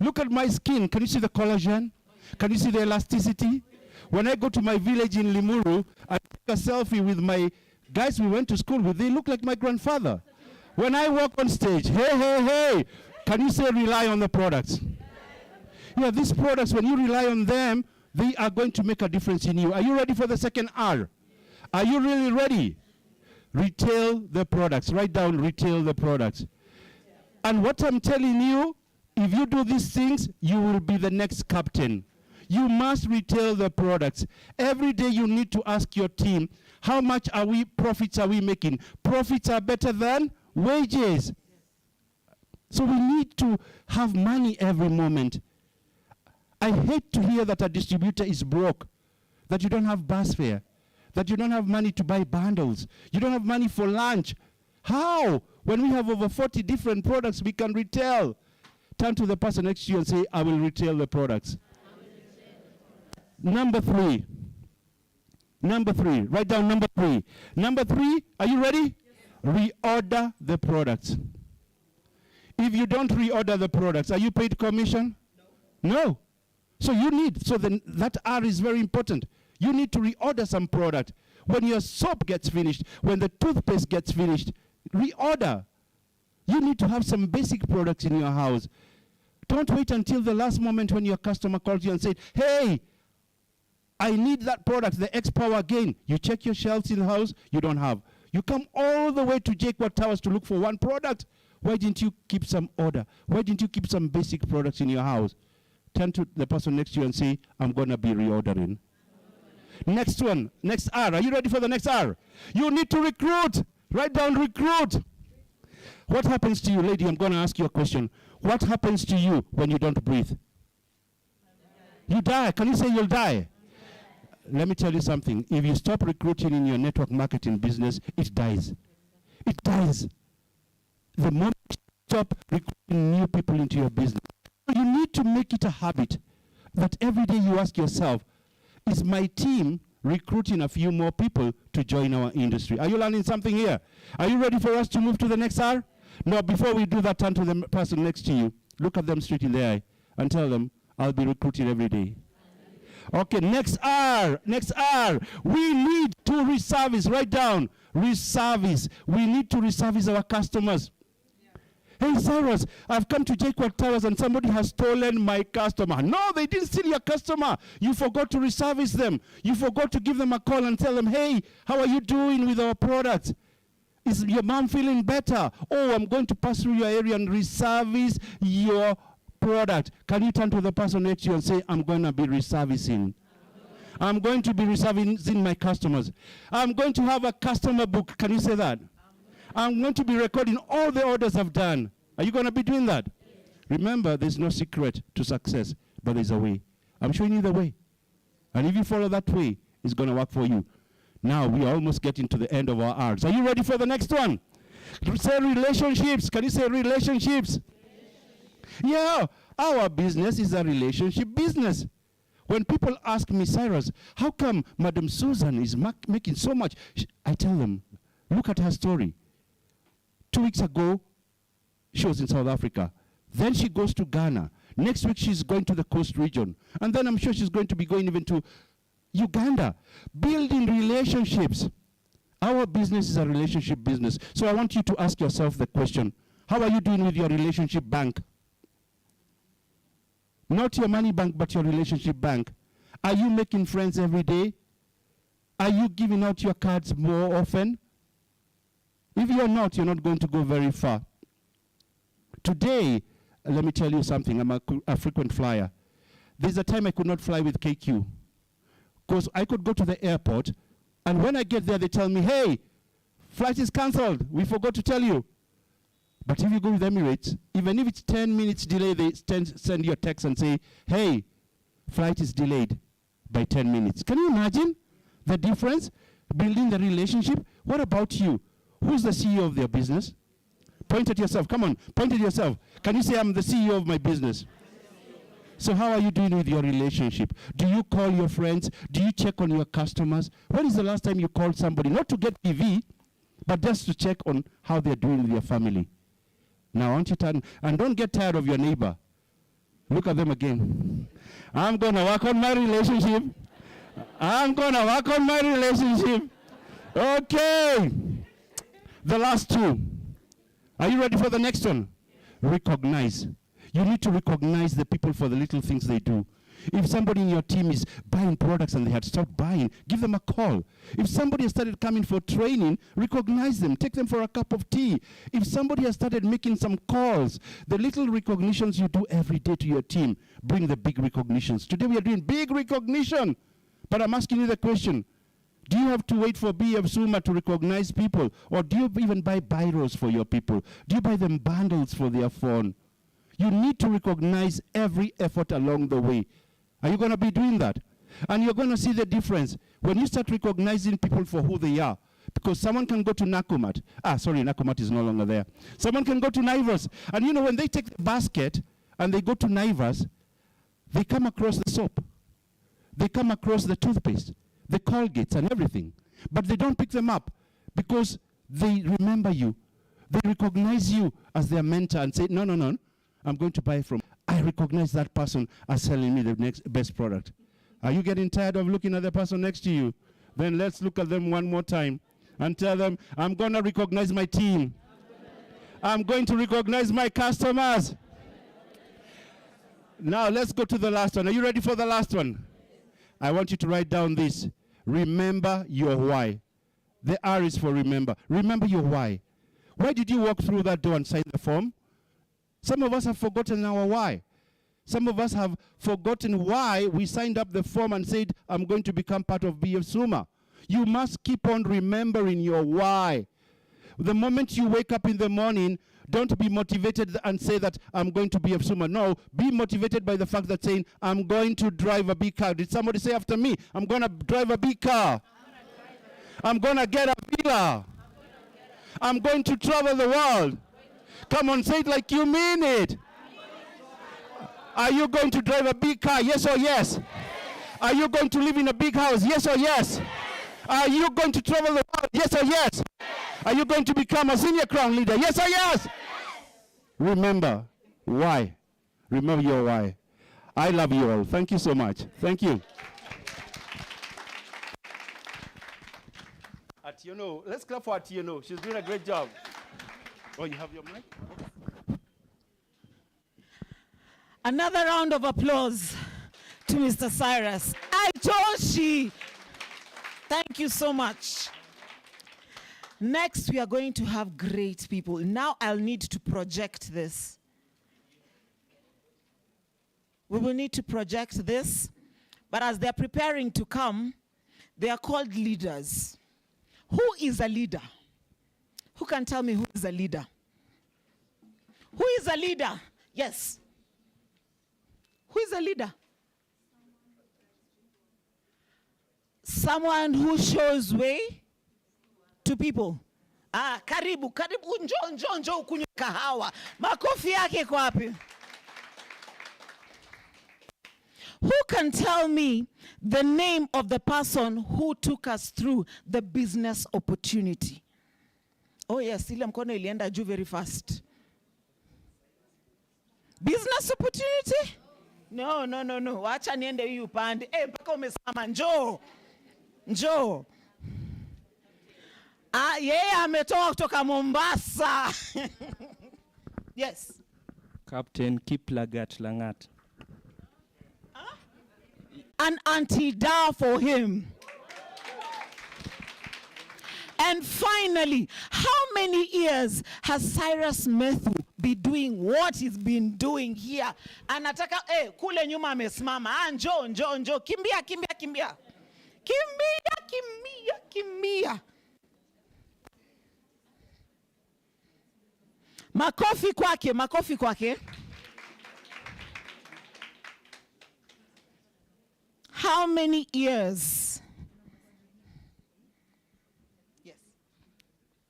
[SPEAKER 3] Look at my skin. Can you see the collagen? Can you see the elasticity? When I go to my village in Limuru, I take a selfie with my guys we went to school with. They look like my grandfather. When I walk on stage, hey, can you say rely on the products? Yeah, these products, when you rely on them, they are going to make a difference in you. Are you ready for the second R? Are you really ready? Retail the products. Write down retail the products. And what I'm telling you, if you do these things, you will be the next captain. You must retail the products. Every day you need to ask your team, how much profits are we making? Profits are better than wages. So we need to have money every moment. I hate to hear that a distributor is broke, that you don't have bus fare, that you don't have money to buy bundles, you don't have money for lunch. How? When we have over 40 different products we can retail. Turn to the person next to you and say, I will retail the products. Number three. Write down number three. Number three, are you ready? Yes. Reorder the products. If you don't reorder the products, are you paid commission? No. So you need, so then that R is very important. You need to reorder some product. When your soap gets finished, when the toothpaste gets finished, reorder. You need to have some basic products in your house. Don't wait until the last moment when your customer calls you and says, hey, I need that product, the X Power Gain. You check your shelves in the house, you don't have. You come all the way to Jacob Towers to look for one product. Why didn't you keep some order? Why didn't you keep some basic products in your house? Turn to the person next to you and say, I'm going to be reordering. Next one, next R. Are you ready for the next R? You need to recruit. Write down recruit. What happens to you, lady? I'm going to ask you a question. What happens to you when you don't breathe? You die. Can you say you'll die? Let me tell you something. If you stop recruiting in your network marketing business, it dies. It dies. The moment you stop recruiting new people into your business, you need to make it a habit that every day you ask yourself, is my team recruiting a few more people to join our industry? Are you learning something here? Are you ready for us to move to the next R? No, before we do that, turn to the person next to you. Look at them straight in the eye and tell them, I'll be recruiting every day. Okay, next R. Next R. We need to reservice. Write down. Reservice. We need to reservice our customers. Hey, Cyrus, I've come to Jacob Towers and somebody has stolen my customer. No, they didn't steal your customer. You forgot to reservice them. You forgot to give them a call and tell them, hey, how are you doing with our products? Is your mom feeling better? Oh, I'm going to pass through your area and reservice your product. Can you turn to the person next to you and say, I'm going to be reservicing. I'm going to be reservicing my customers. I'm going to have a customer book. Can you say that? I'm going to be recording all the orders I've done. Are you going to be doing that? Yes. Remember, there's no secret to success, but there's a way. I'm showing you the way. And if you follow that way, it's going to work for you. Now, we are almost getting to the end of our R's. Are you ready for the next one? Say relationships. Can you say relationships? Yeah, our business is a relationship business. When people ask me, Cyrus, how come Madam Susan is making so much? I tell them, look at her story. 2 weeks ago, she was in South Africa. Then she goes to Ghana. Next week, she's going to the coast region. And then I'm sure she's going to be going even to Uganda. Building relationships. Our business is a relationship business. So I want you to ask yourself the question, how are you doing with your relationship bank? Not your money bank, but your relationship bank. Are you making friends every day? Are you giving out your cards more often? If you're not going to go very far. Today, let me tell you something. I'm a frequent flyer. There's a time I could not fly with KQ. Because I could go to the airport, and when I get there, they tell me, hey, flight is cancelled. We forgot to tell you. But if you go with Emirates, even if it's 10 minutes delay, they send you a text and say, hey, flight is delayed by 10 minutes. Can you imagine the difference? Building the relationship. What about you? Who's the CEO of their business? Point at yourself. Come on, point at yourself. Can you say, I'm the CEO of my business? So how are you doing with your relationship? Do you call your friends? Do you check on your customers? When is the last time you called somebody? Not to get PV, but just to check on how they're doing with your family. Now, I want you to turn, and don't get tired of your neighbor. Look at them again. I'm going to work on my relationship. I'm going to work on my relationship. Okay. The last two. Are you ready for the next one? Recognize. You need to recognize the people for the little things they do. If somebody in your team is buying products and they had stopped buying, give them a call. If somebody has started coming for training, recognize them. Take them for a cup of tea. If somebody has started making some calls, the little recognitions you do every day to your team, bring the big recognitions. Today we are doing big recognition. But I'm asking you the question, do you have to wait for Bfsuma to recognize people? Or do you even buy biros for your people? Do you buy them bundles for their phone? You need to recognize every effort along the way. Are you going to be doing that? And you're going to see the difference when you start recognizing people for who they are. Because someone can go to Nakumat. Nakumat is no longer there. Someone can go to Naivas. And you know, when they take the basket and they go to Naivas, they come across the soap. They come across the toothpaste, the Colgates and everything. But they don't pick them up because they remember you. They recognize you as their mentor and say, no, I'm going to buy from. I recognize that person as selling me the next best product. Are you getting tired of looking at the person next to you? Then let's look at them one more time and tell them, I'm going to recognize my team. I'm going to recognize my customers. Now let's go to the last one. Are you ready for the last one? I want you to write down this. Remember your why. The R is for remember. Remember your why. Why did you walk through that door and sign the form? Some of us have forgotten our why. Some of us have forgotten why we signed up the form and said, I'm going to become part of Bfsuma. You must keep on remembering your why. The moment you wake up in the morning, don't be motivated and say that I'm going to be Bfsuma. No, be motivated by the fact that saying, I'm going to drive a big car. Did somebody say after me, I'm going to drive a big car. I'm going to get a villa. I'm going to travel the world. Come on, say it like you mean it. Are you going to drive a big car? Yes or yes? Are you going to live in a big house? Yes or yes? Are you going to travel the world? Yes or yes? Are you going to become a senior crown leader? Yes or yes? Remember why. Remember your why. I love you all. Thank you so much. Thank you. Let's clap for Atieno. She's doing a great job. Oh, you have your mic?
[SPEAKER 2] Another round of applause to Mr. Cyrus. Aitoshi. Thank you so much. Next, we are going to have great people. Now I'll need to project this. We will need to project this. But as they're preparing to come, they are called leaders. Who is a leader? Who can tell me who is a leader? Who is a leader? Yes. Who is a leader? Someone who shows way to people. Karibu, njoo ukunywe kahawa. Makofi yake kwa wapi? Who can tell me the name of the person who took us through the business opportunity? Oh yes, ile mkono ilienda juu very fast. Business opportunity? No. Wacha niende hii upande. Mpaka umesema njoo. Yeye ametoka kutoka Mombasa. Yes.
[SPEAKER 4] Captain Kiplagat Langat.
[SPEAKER 2] An anti-dar for him. And finally, how many years has Cyrus Methu been doing what he's been doing here? Anataka, kule nyuma amesimama. Njoo. Kimbia. Makofi kwake. How many years? Yes.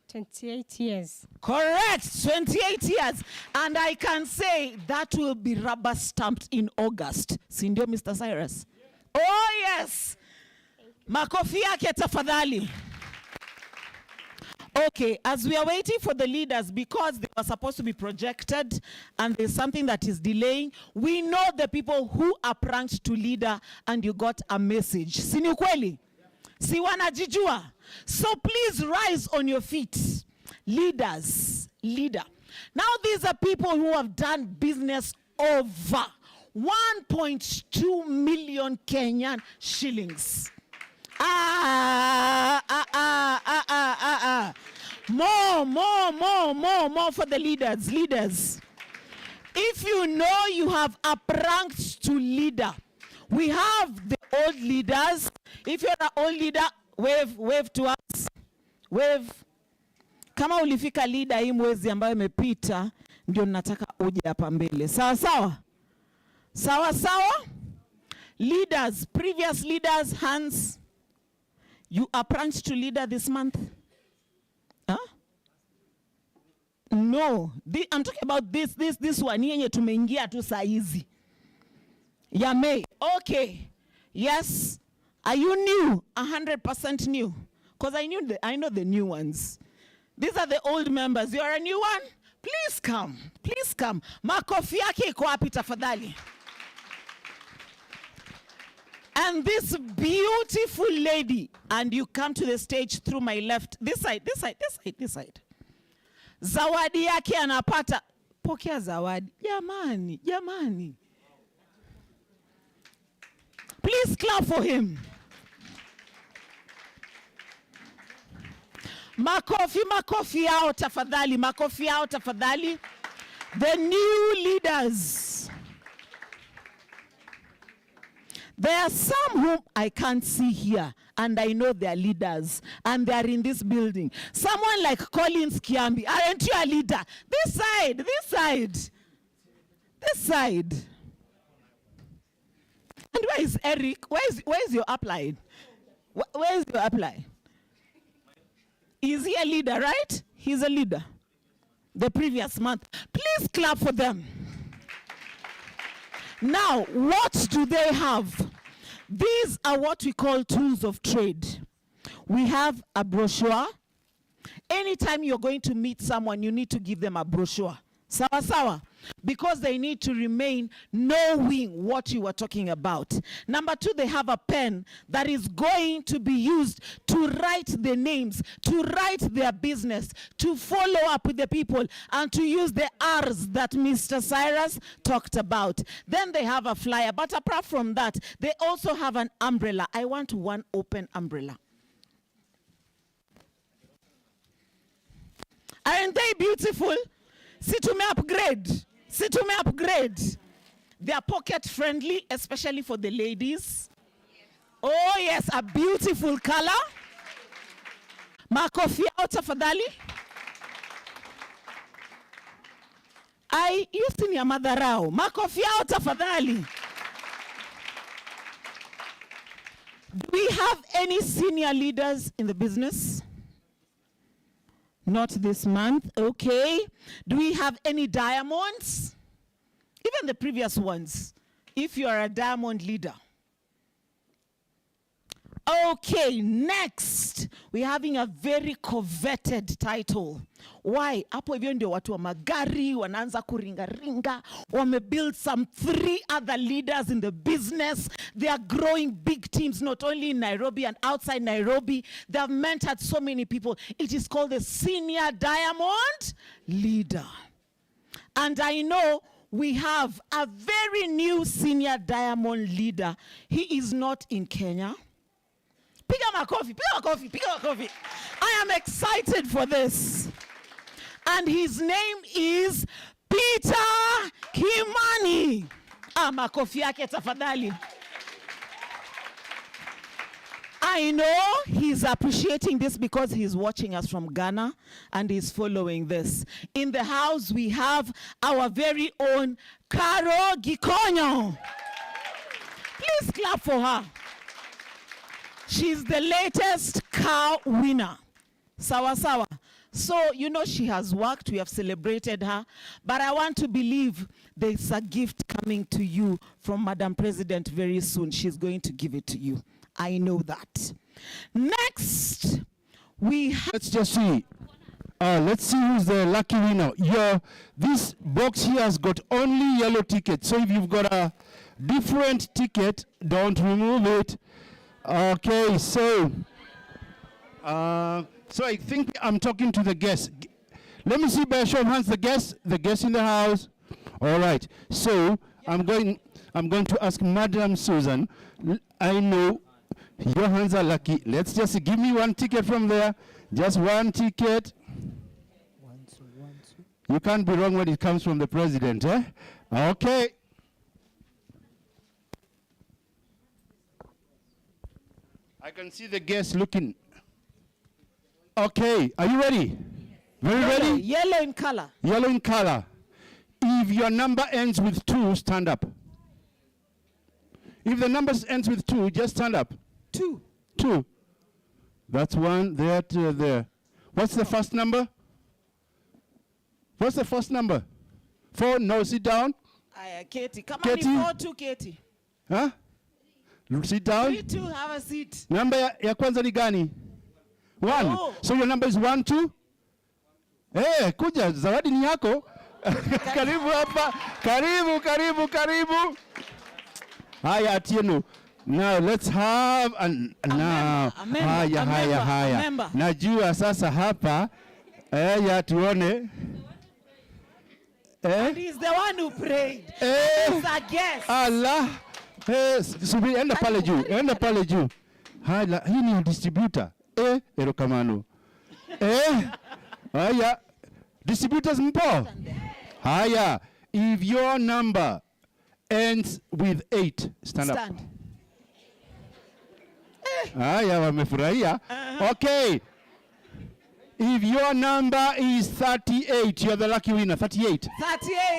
[SPEAKER 5] 28 years.
[SPEAKER 2] Correct, 28 years. And I can say that will be rubber stamped in August. Sindio, Mr. Cyrus? Oh, yes. Makofi yake tafadhali. Okay, as we are waiting for the leaders, because they were supposed to be projected and there's something that is delaying, we know the people who are pranked to leader and you got a message. Si ni ukweli? Si wanajijua? So please rise on your feet. Leaders, leader. Now these are people who have done business over 1.2 million Kenyan shillings. More for the leaders. Leaders. If you know you have a pranked to leader, we have the old leaders. If you're an old leader, wave to us. Wave. Kama ulifika leader hii mwezi ambayo imepita, ndio nataka uje hapa mbele. Sawa sawa? Sawa sawa? Leaders, previous leaders, hands. You are pranked to leader this month? Huh? No. I'm talking about this one. Yenye tumeingia tu saa hizi. Ya May. Okay. Yes. Are you new? 100% new. Because I know the new ones. These are the old members. You are a new one? Please come. Please come. Makofi yake iko wapi tafadhali? And this beautiful lady, and you come to the stage through my left, this side. Zawadi yake anapata. Pokea zawadi. Jamani. Please clap for him. Makofi yao tafadhali. The new leaders. There are some whom I can't see here, and I know they are leaders, and they are in this building. Someone like Collins Kiambi, aren't you a leader? This side. And where is Eric? Where is your upline? Where is your upline? Is he a leader, right? He's a leader. The previous month. Please clap for them. Now, what do they have? These are what we call tools of trade. We have a brochure. Anytime you're going to meet someone, you need to give them a brochure. Sawa sawa. Because they need to remain knowing what you are talking about. Number 2, they have a pen that is going to be used to write the names, to write their business, to follow up with the people, and to use the R's that Mr. Cyrus talked about. Then they have a flyer. But apart from that, they also have an umbrella. I want one open umbrella. Aren't they beautiful? See to me upgrade. They are pocket friendly, especially for the ladies. Oh yes, a beautiful color. Makofi yao tafadhali. Hiyo ni ya madharau. Makofi yao tafadhali. Do we have any senior leaders in the business? Not this month. Okay. Do we have any diamonds? Even the previous ones. If you are a diamond leader. Okay, next. We're having a very coveted title. Why? Hapo hivyo ndio watu wa magari, wanaanza kuringa. Wamebuild some 3 other leaders in the business. They are growing big teams, not only in Nairobi and outside Nairobi. They have mentored so many people. It is called the Senior Diamond Leader. And I know we have a very new Senior Diamond Leader. He is not in Kenya. Piga makofi. I am excited for this. And his name is Peter Kimani. Makofi yake tafadhali. I know he's appreciating this because he's watching us from Ghana and he's following this. In the house, we have our very own Caro Gikonyo. Please clap for her. She's the latest car winner. Sawa sawa. So, you know, she has worked. We have celebrated her. But I want to believe there's a gift coming to you from Madam President very soon. She's going to give it to you. I know that. Next, we have...
[SPEAKER 3] Let's just see. Let's see who's the lucky winner. This box here has got only yellow tickets. So if you've got a different ticket, don't remove it. Okay, so I think I'm talking to the guests. Let me see by a show of hands the guests in the house. All right. So I'm going to ask Madam Susan. I know your hands are lucky. Let's just give me one ticket from there. Just one ticket. You can't be wrong when it comes from the president, eh? Okay. I can see the guests looking. Okay, are you ready? Very ready?
[SPEAKER 2] Yellow in color.
[SPEAKER 3] Yellow in color. If your number ends with 2, stand up. If the number ends with 2, just stand up.
[SPEAKER 2] 2.
[SPEAKER 3] 2. That's 1, there to there. What's the first number? What's the first number? 4, no, sit down.
[SPEAKER 2] Katie, come
[SPEAKER 3] Katie.
[SPEAKER 2] on, 4-2, Katie.
[SPEAKER 3] Huh? Sit down.
[SPEAKER 2] 3-2, have a seat.
[SPEAKER 3] Number ya kwanza ni gani? 1.
[SPEAKER 2] Oh.
[SPEAKER 3] So your number is 1, 2? Kuja, zawadi ni yako. Karibu hapa. Karibu. Haya Atieno. Now let's have now. Haya. Najua sasa hapa. Ya tuone.
[SPEAKER 2] And he's the one who prayed. He's a guest.
[SPEAKER 3] Allah. Subiri, enda pale juu. Haya, hii ni distributor. Erokamano. Haya. Distributors mpo? Haya. If your number ends with 8, stand up. Haya, wamefurahia. Okay. If your number is 38, you're the lucky winner. 38.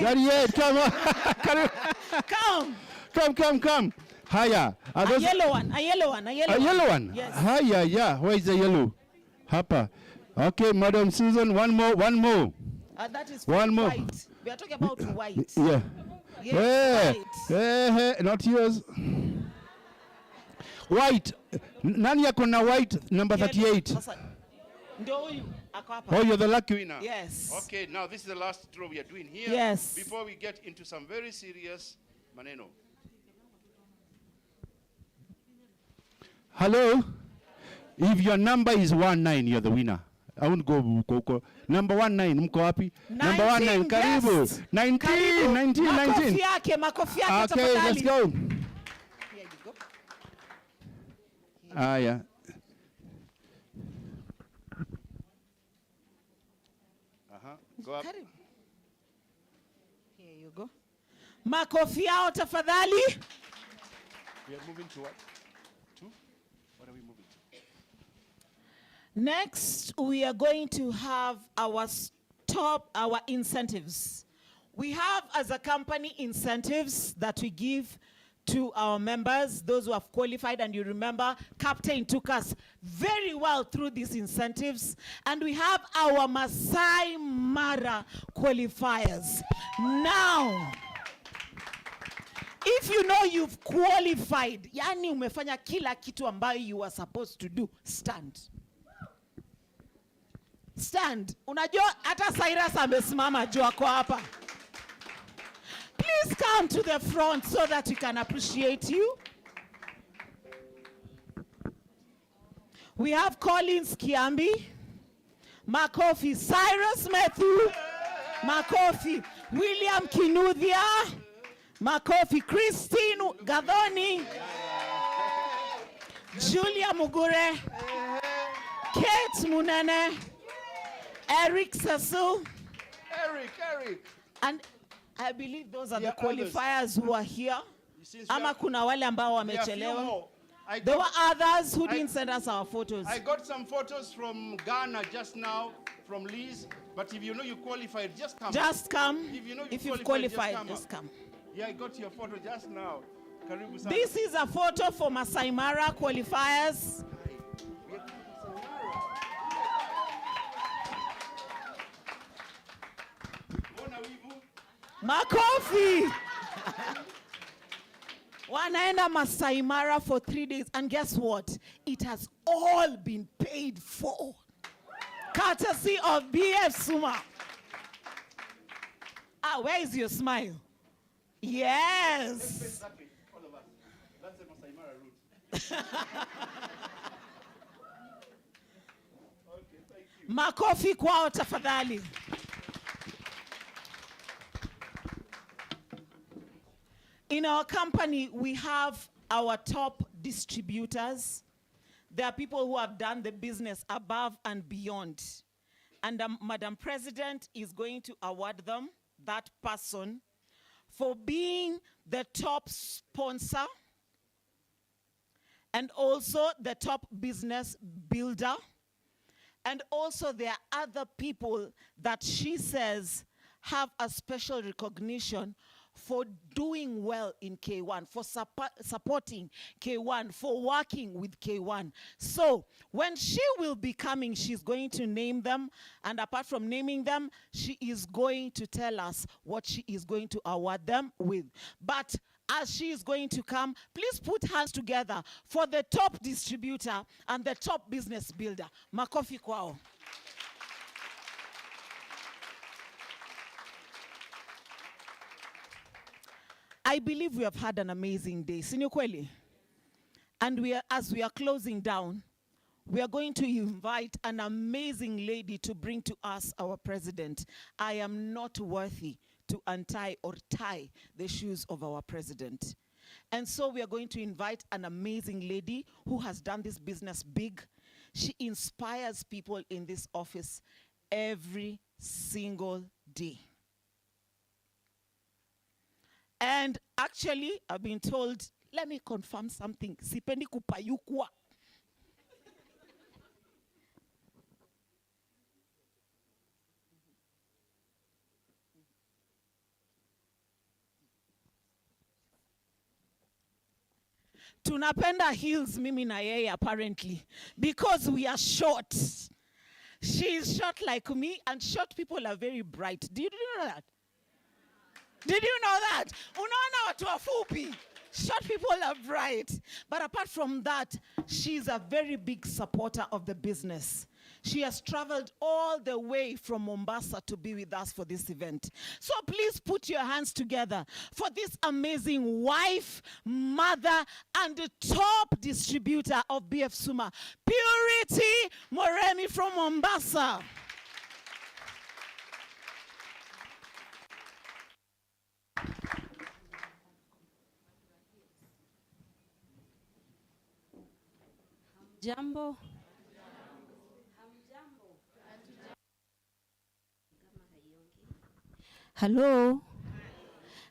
[SPEAKER 3] 38, come on. Come. Haya.
[SPEAKER 2] A yellow one.
[SPEAKER 3] A yellow one?
[SPEAKER 2] Yes.
[SPEAKER 3] Haya, yeah. Where is the yellow? Hapa. Okay, Madam Susan, one more.
[SPEAKER 2] That is
[SPEAKER 3] One more.
[SPEAKER 2] white. We are talking about white.
[SPEAKER 3] Yeah.
[SPEAKER 2] Yes,
[SPEAKER 3] white. Not yours. White. Nani yako na white number 38?
[SPEAKER 2] Ndio huyu ako hapa.
[SPEAKER 3] Oh, you're the lucky winner.
[SPEAKER 2] Yes.
[SPEAKER 3] Okay, now this is the last draw we are doing here.
[SPEAKER 2] Yes.
[SPEAKER 3] Before we get into some very serious maneno. Hello? If your number is 19, you're the winner. I won't go. Number 19, mko wapi? Number 19, karibu. 19.
[SPEAKER 2] Makofi yake
[SPEAKER 3] Okay, let's go.
[SPEAKER 2] Here you go.
[SPEAKER 3] Yeah. Go up.
[SPEAKER 2] Here you go. Makofi yao tafadhali.
[SPEAKER 3] We are moving to what? 2? What are we moving to?
[SPEAKER 2] Next, we are going to have our incentives. We have, as a company, incentives that we give to our members, those who have qualified. And you remember, Captain took us very well through these incentives. And we have our Masai Mara qualifiers. Now, if you know you've qualified, yani umefanya kila kitu ambayo you are supposed to do, stand. Unajua hata Cyrus amesimama juu ako hapa. Please come to the front so that we can appreciate you. We have Collins Kiambi, Makofi Cyrus Matthew, Makofi William Kinuthia, Makofi Christine Gadoni, Julia Mugure, Kate Munene, Eric Sasu.
[SPEAKER 3] Eric.
[SPEAKER 2] And I believe those are the qualifiers who are here. Ama kuna wale ambao wamechelewa. There were others who didn't send us our photos.
[SPEAKER 3] I got some photos from Ghana just now, from Liz. But if you know you qualified, just come.
[SPEAKER 2] Just come.
[SPEAKER 3] If you know
[SPEAKER 2] if you've qualified, just come.
[SPEAKER 3] Yeah, I got your photo just now.
[SPEAKER 2] This is a photo for Masai Mara qualifiers. Makofi! Wanaenda Masai Mara for 3 days, and guess what? It has all been paid for. courtesy of Bfsuma. Where is your smile? Yes.
[SPEAKER 3] Exactly, all of us. That's the Masai Mara route. Okay, thank you.
[SPEAKER 2] Makofi kwao tafadhali. In our company, we have our top distributors. There are people who have done the business above and beyond. And Madam President is going to award them, that person, for being the top sponsor and also the top business builder. And also there are other people that she says have a special recognition for doing well in K1, for supporting K1, for working with K1. So when she will be coming, she's going to name them. And apart from naming them, she is going to tell us what she is going to award them with. But as she is going to come, please put hands together for the top distributor and the top business builder. Makofi kwao. I believe we have had an amazing day. Sini kweli? And as we are closing down, we are going to invite an amazing lady to bring to us our president. I am not worthy to untie or tie the shoes of our president. And so we are going to invite an amazing lady who has done this business big. She inspires people in this office every single day. And actually, I've been told, let me confirm something. Sipendi kupayukwa. Tunapenda heels mimi na yeye apparently because we are short. She is short like me, and short people are very bright. Did you know that? Did you know that? Unaona watu wafupi. Short people are bright. But apart from that, she's a very big supporter of the business. She has traveled all the way from Mombasa to be with us for this event. So please put your hands together for this amazing wife, mother, and the top distributor of Bfsuma, Purity Moremi from Mombasa.
[SPEAKER 6] Jambo. Hello.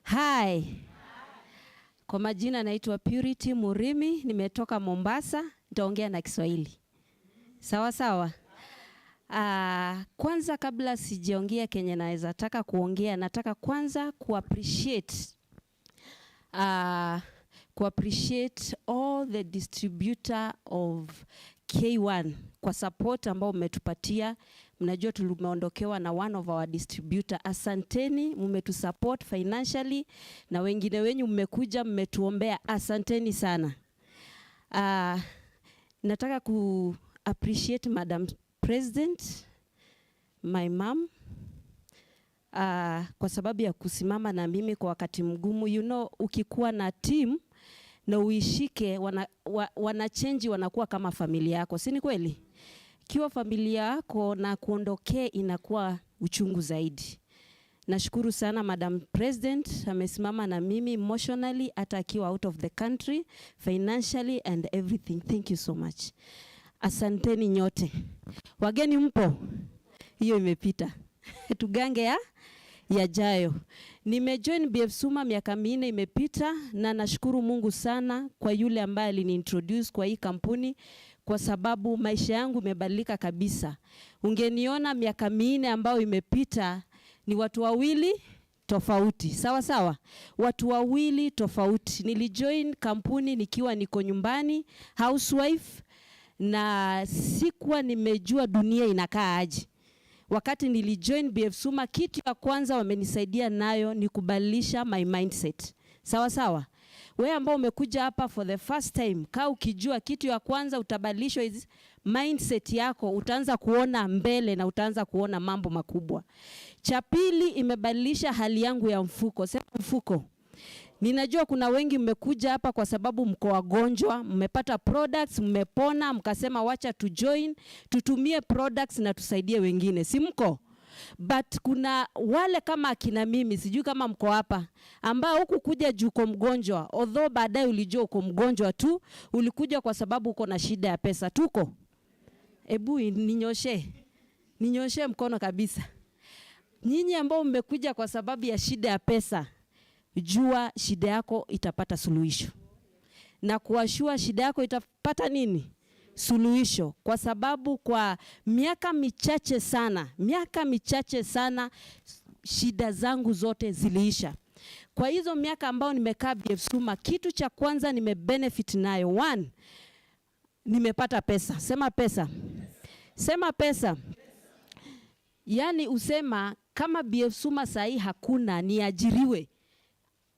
[SPEAKER 6] Hi. Kwa majina naitwa Purity Murimi, nimetoka Mombasa, nitaongea na Kiswahili. Sawa sawa. Kwanza kabla sijaongea Kenya naweza taka kuongea, nataka kwanza kuappreciate all the distributor of K1 kwa support ambao mmetupatia. Mnajua tumeondokewa na one of our distributor. Asanteni, mmetusupport financially, na wengine wenyu mmekuja mmetuombea. Asanteni sana. Nataka ku appreciate Madam President, my mom, kwa sababu ya kusimama na mimi kwa wakati mgumu. You know, ukikuwa na team na uishike, wanachange wanakuwa kama familia yako. Si ni kweli? Kiwa familia yako na kuondokea inakuwa uchungu zaidi. Nashukuru sana Madam President, amesimama na mimi emotionally, hata akiwa out of the country, financially and everything. Thank you so much. Asanteni nyote. Wageni mpo? Hiyo imepita. Tugange yajayo. Nimejoin Bfsuma miaka 4 imepita, na nashukuru Mungu sana kwa yule ambaye aliniintroduce kwa hii kampuni, kwa sababu maisha yangu imebadilika kabisa. Ungeniona miaka 4 ambayo imepita ni watu wawili tofauti. Sawa sawa? Watu wawili tofauti. Nilijoin kampuni nikiwa niko nyumbani, housewife, na sikuwa nimejua dunia inakaa aje. Wakati nilijoin Bfsuma, kitu ya kwanza wamenisaidia nayo ni kubadilisha my mindset. Sawa sawa? Wewe ambao umekuja hapa for the first time, kaa ukijua kitu ya kwanza utabadilishwa mindset yako, utaanza kuona mbele na utaanza kuona mambo makubwa. Cha pili, imebadilisha hali yangu ya mfuko. Sema mfuko. Ninajua kuna wengi mmekuja hapa kwa sababu mko wagonjwa, mmepata products, mmepona, mkasema wacha tu join, tutumie products na tusaidie wengine. Si mko? But kuna wale kama akina mimi, sijui kama mko hapa, ambao huku kuja juu uko mgonjwa, although baadaye ulijua uko mgonjwa tu, ulikuja kwa sababu uko na shida ya pesa. Tuko? Ebu ninyoshe mkono kabisa. Nyinyi ambao mmekuja kwa sababu ya shida ya pesa, jua shida yako itapata suluhisho. Na kuashua shida yako itapata nini? Suluhisho. Kwa sababu kwa miaka michache sana shida zangu zote ziliisha. Kwa hizo miaka ambao nimekaa Bfsuma, kitu cha kwanza nimebenefit nayo. 1, nimepata pesa. Sema pesa. Sema pesa. Yani usema kama Bfsuma sahi hakuna niajiriwe,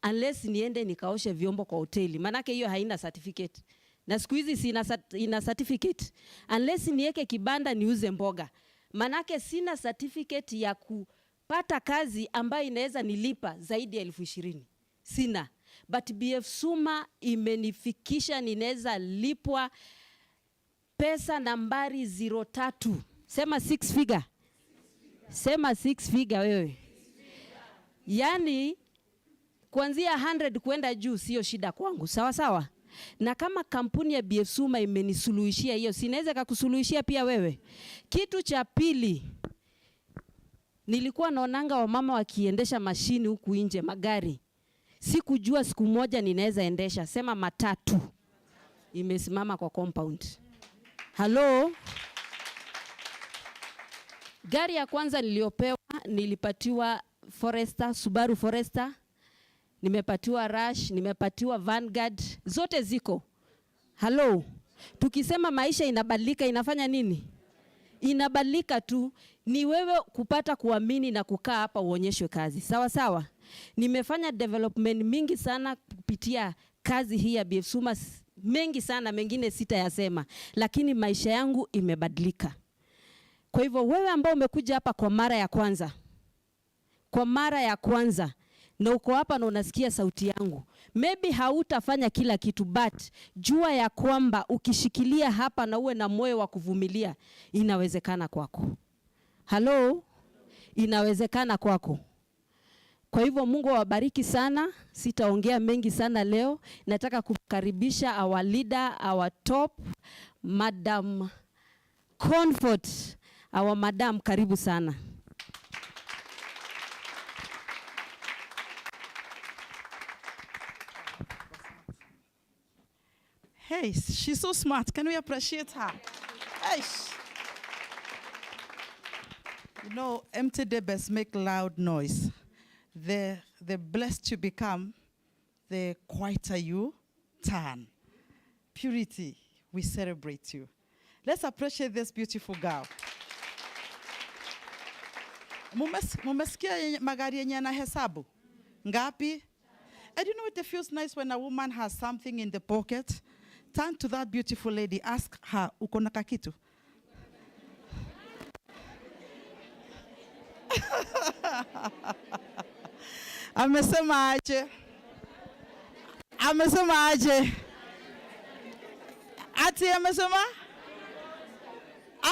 [SPEAKER 6] unless niende nikaoshe vyombo kwa hoteli. Manake hiyo haina certificate. Na siku hizi ina certificate. Unless niweke kibanda niuze mboga. Manake sina certificate ya kupata kazi ambayo inaweza nilipa zaidi ya 20,000. Sina. But Bfsuma imenifikisha ninaweza lipwa pesa nambari 03. Sema 6 figure. Sema 6 figure wewe. Yani kuanzia 100 kwenda juu sio shida kwangu. Sawa sawa? Na kama kampuni ya Bfsuma imenisuluhishia hiyo, sinaweza kukusuluhishia pia wewe. Kitu cha pili, nilikuwa naonanga wamama wakiendesha mashini huku nje, magari. Sikujua siku moja ninaweza endesha. Sema matatu. Imesimama kwa compound. Hello? Gari ya kwanza niliopewa, nilipatiwa Forester, Subaru Forester. Nimepatiwa Rush, nimepatiwa Vanguard, zote ziko. Hello? Tukisema maisha inabadilika, inafanya nini? Inabadilika tu. Ni wewe kupata kuamini na kukaa hapa uonyeshwe kazi. Sawa sawa? Nimefanya development mingi sana kupitia kazi hii ya Bfsuma, mengi sana, mengine sitayasema, lakini maisha yangu imebadilika. Kwa hivyo wewe ambao umekuja hapa kwa mara ya kwanza, na uko hapa na unasikia sauti yangu, maybe hautafanya kila kitu, but jua ya kwamba ukishikilia hapa na uwe na moyo wa kuvumilia, inawezekana kwako. Hello? Inawezekana kwako. Kwa hivyo Mungu awabariki sana. Sitaongea mengi sana leo. Nataka kukaribisha our leader, our top, Madam Comfort. Our madam, karibu sana.
[SPEAKER 2] Hey, she's so smart. Can we appreciate her? Hey. You know, empty debts make loud noise. The blessed you become, the quieter you turn. Purity, we celebrate you. Let's appreciate this beautiful girl. Mumesikia magari yenye na hesabu? Ngapi? And you know it feels nice when a woman has something in the pocket. Turn to that beautiful lady, ask her, uko na kakitu? Amesema aje? Amesema aje? Ati amesema?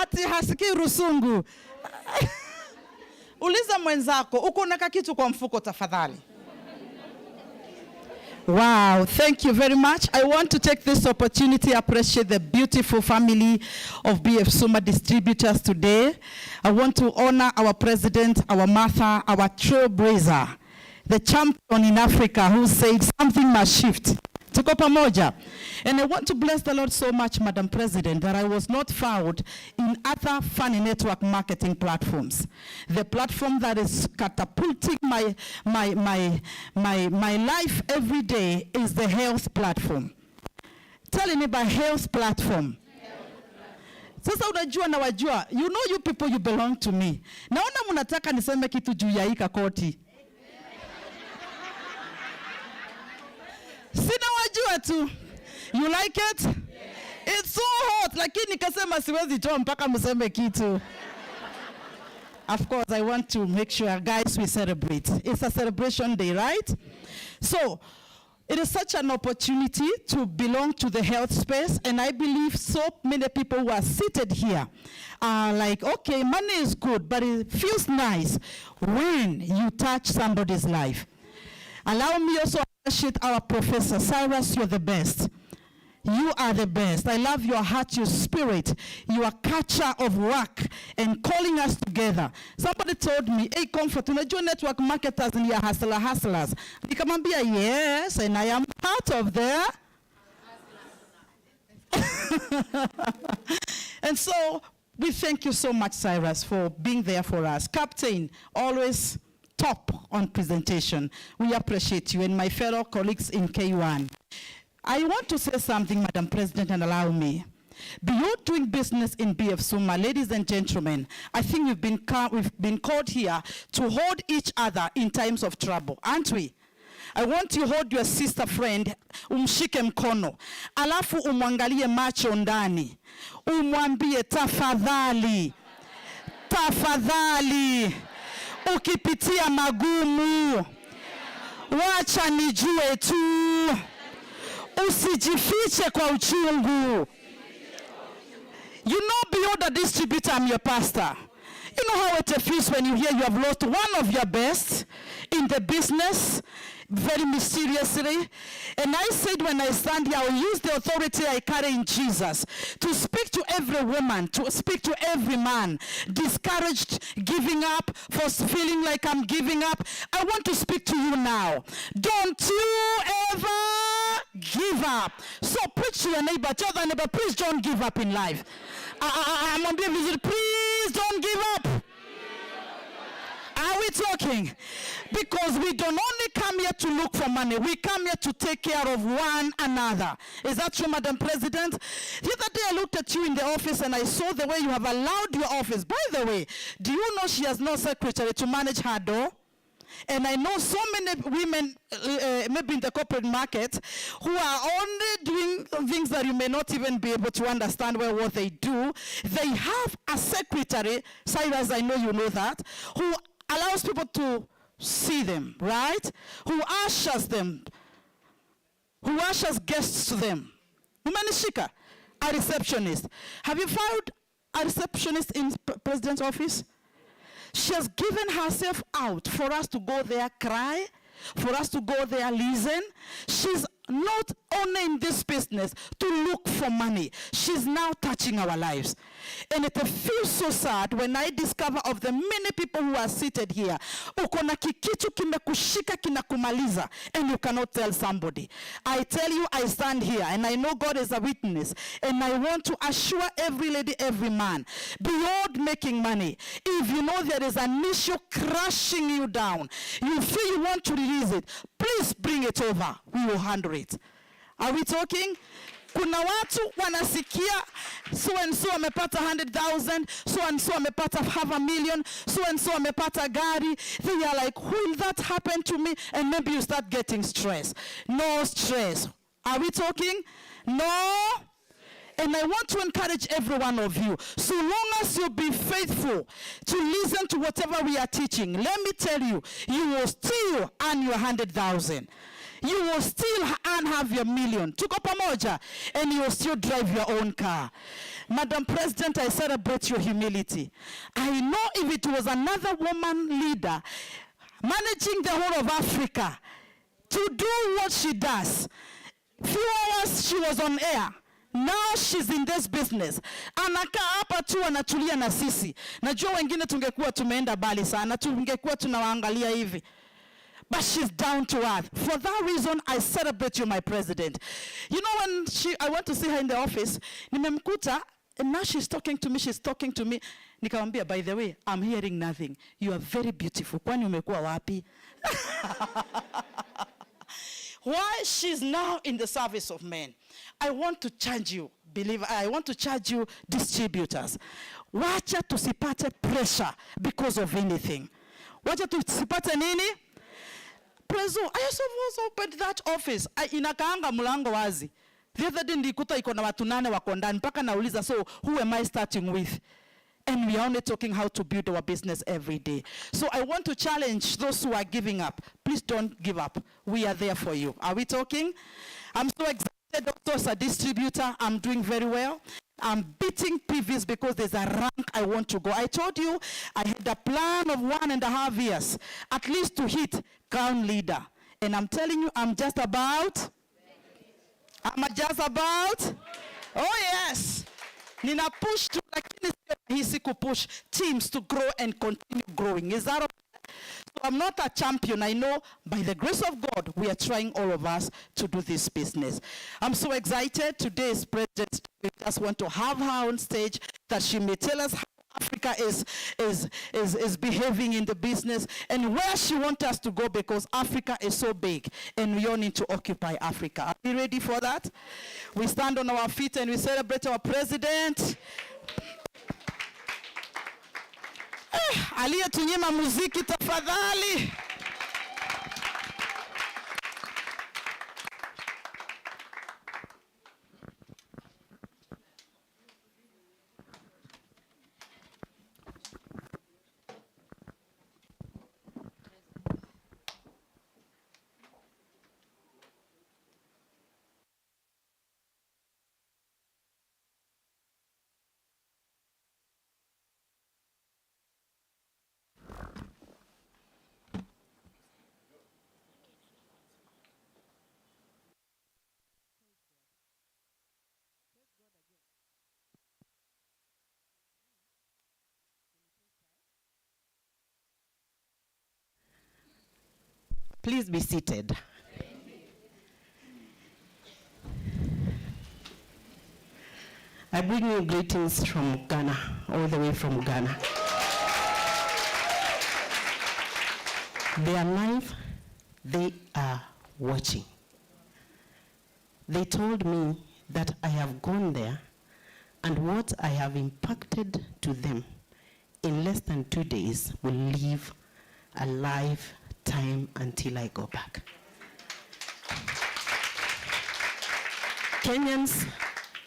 [SPEAKER 2] Ati hasikii rusungu. Uliza mwenzako, uko na kakitu kwa mfuko tafadhali? Wow, thank you very much. I want to take this opportunity to appreciate the beautiful family of Bfsuma distributors today. I want to honor our president, our Martha, our trailblazer, the champion in Africa who said something must shift. Tuko pamoja. And I want to bless the Lord so much, Madam President, that I was not found in other funny network marketing platforms. The platform that is catapulting my life every day is the health platform. Tell me about health platform. Sasa unajua na wajua, you know you people, you belong to me. Naona mnataka niseme kitu juu ya hii kakoti. Sina
[SPEAKER 7] Sawa tu. You like it? Yes. It's so hot. Lakini nikasema siwezi toa mpaka mseme kitu. Of course, I want to make sure, guys, we celebrate. It's a celebration day, right? So, it is such an opportunity to belong to the health space, and I believe so many people who are seated here are like, okay, money is good, but it feels nice when you touch somebody's life. Allow me also to appreciate our professor. Cyrus, you're the best. You are the best. I love your heart, your spirit, your culture of work, and calling us together. Somebody told me, hey, Comfort, unajua network marketers ni ya hustlers. Nikamwambia, yes, and I am part of their. And so, we thank you so much, Cyrus, for being there for us. Captain, always top on presentation. We appreciate you and my fellow colleagues in K1. I want to say something, Madam President, and allow me. Beyond doing business in Bfsuma, ladies and gentlemen, I think we've been called here to hold each other in times of trouble, aren't we? I want you to hold your sister friend, umshike mkono, alafu umwangalie macho ndani, umwambie tafadhali, tafadhali, ukipitia magumu, wacha nijue tu. Usijifiche kwa uchungu. You know, beyond a distributor, I'm your pastor. You know how it feels when you hear you have lost one of your best in the business, very mysteriously. And I said when I stand here, I will use the authority I carry in Jesus to speak to every woman, to speak to every man, discouraged, giving up, for feeling like I'm giving up. I want to speak to you now. Don't you ever give up. So preach to your neighbor, tell the neighbor, please don't give up in life. I'm on visit. Please don't give up. Are we talking? Because we don't only come here to look for money. We come here to take care of one another. Is that true, Madam President? The other day I looked at you in the office and I saw the way you have allowed your office. By the way, do you know she has no secretary to manage her door? And I know so many women, maybe in the corporate market, who are only doing things that you may not even be able to understand well what they do. They have a secretary, Cyrus, I know you know that, who allows people to see them, right? Who ushers them, who ushers guests to them. Umanishika, a receptionist. Have you found a receptionist in President's office? She has given herself out for us to go there cry, for us to go there listen. She's not only in this business to look for money. She's now touching our lives. And it feels so sad when I discover of the many people who are seated here. Uko na kikitu kimekushika kinakumaliza and you cannot tell somebody. I tell you, I stand here and I know God is a witness. And I want to assure every lady, every man, beyond making money, if you know there is an issue crushing you down, you feel you want to release it, please bring it over. We will handle it. Are we talking? Kuna watu wanasikia so and so amepata 100,000, so and so amepata $500,000, so and so amepata gari. They are like, will that happen to me? And maybe you start getting stress. No stress. Are we talking? No. And I want to encourage every one of you, so long as you be faithful to listen to whatever we are teaching, let me tell you, you will still earn your 100,000. You will still have your million. Tuko pamoja. And you will still drive your own car. Madam President, I celebrate your humility. I know if it was another woman leader managing the whole of Africa to do what she does, few hours she was on air. Now she's in this business. Anakaa hapa tu anatulia na sisi. Najua wengine tungekuwa tumeenda bali sana. Tungekuwa tunawaangalia hivi. But she's down to earth. For that reason, I celebrate you, my president. You know, when I went to see her in the office, nimemkuta, and now she's talking to me. Nikamwambia, by the way, I'm hearing nothing. You are very beautiful. Kwani umekuwa wapi? Why she's now in the service of men. I want to charge you, I want to charge you distributors. Wacha tusipate pressure because of anything. Wacha tusipate nini? Prezo, I suppose opened that office. Inakaanga mlango wazi. The other day ndikuta iko na watu 8 wako ndani. Mpaka nauliza, so who am I starting with? And we are only talking how to build our business every day. So I want to challenge those who are giving up. Please don't give up. We are there for you. Are we talking? I'm so excited, Doctor, as a distributor. I'm doing very well. I'm beating previous because there's a rank I want to go. I told you I had a plan of 1.5 years, at least to hit crown leader. And I'm telling you, I'm just about. Oh yes. Nina push to, lakini hisi push teams to grow and continue growing. Is that okay? So I'm not a champion. I know by the grace of God, we are trying all of us to do this business. I'm so excited. Today's president, we just want to have her on stage that she may tell us how Africa is behaving in the business and where she wants us to go, because Africa is so big and we all need to occupy Africa. Are we ready for that? We stand on our feet and we celebrate our president. Aliyetunyima muziki tafadhali. Please be seated. I bring you greetings from Ghana, all the way from Ghana. They are live, they are watching. They told me that I have gone there and what I have impacted to them in less than 2 days will leave a lifetime until I go back. Kenyans,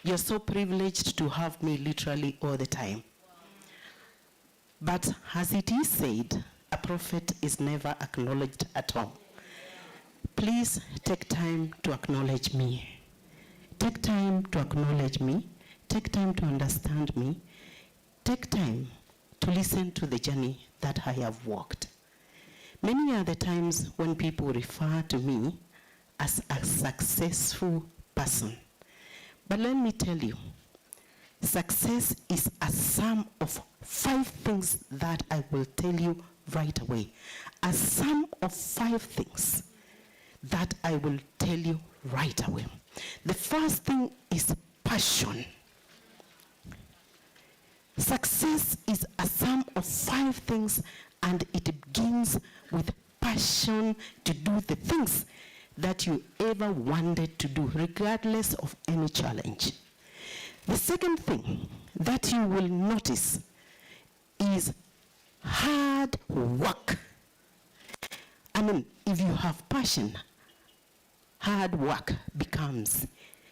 [SPEAKER 7] you're so privileged to have me literally all the time. But as it is said, a prophet is never acknowledged at all. Please take time to acknowledge me. Take time to acknowledge me. Take time to understand me. Take time to listen to the journey that I have walked. Many are the times when people refer to me as a successful person. But let me tell you, success is a sum of 5 things that I will tell you right away. A sum of 5 things that I will tell you right away. The first thing is passion. Success is a sum of 5 things, and it begins with passion to do the things that you ever wanted to do, regardless of any challenge. The second thing that you will notice is hard work. I mean, if you have passion, hard work becomes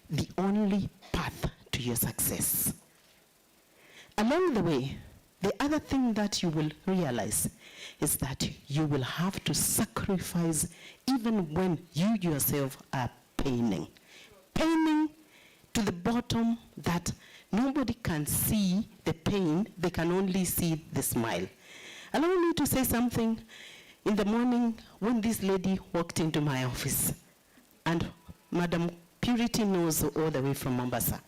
[SPEAKER 7] the only path to your success. Along the way, the other thing that you will realize is that you will have to sacrifice even when you yourself are paining. Paining to the bottom that nobody can see the pain, they can only see the smile. Allow me to say something. In the morning, when this lady walked into my office, and Madam Purity knows all the way from Mombasa,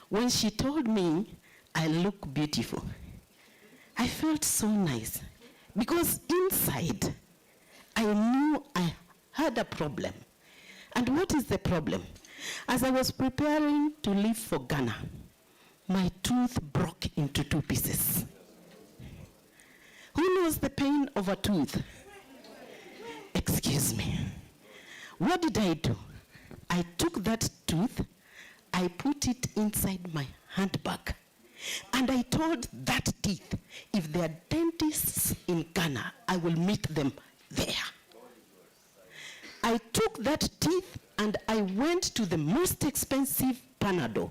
[SPEAKER 7] when she told me I look beautiful, I felt so nice, because inside I knew I had a problem. And what is the problem? As I was preparing to leave for Ghana, my tooth broke into 2 pieces. Who knows the pain of a tooth? Excuse me. What did I do? I took that tooth, I put it inside my handbag, and I told that teeth, if there are dentists in Ghana, I will meet them there.
[SPEAKER 8] I took that teeth and I went to the most expensive Panadol.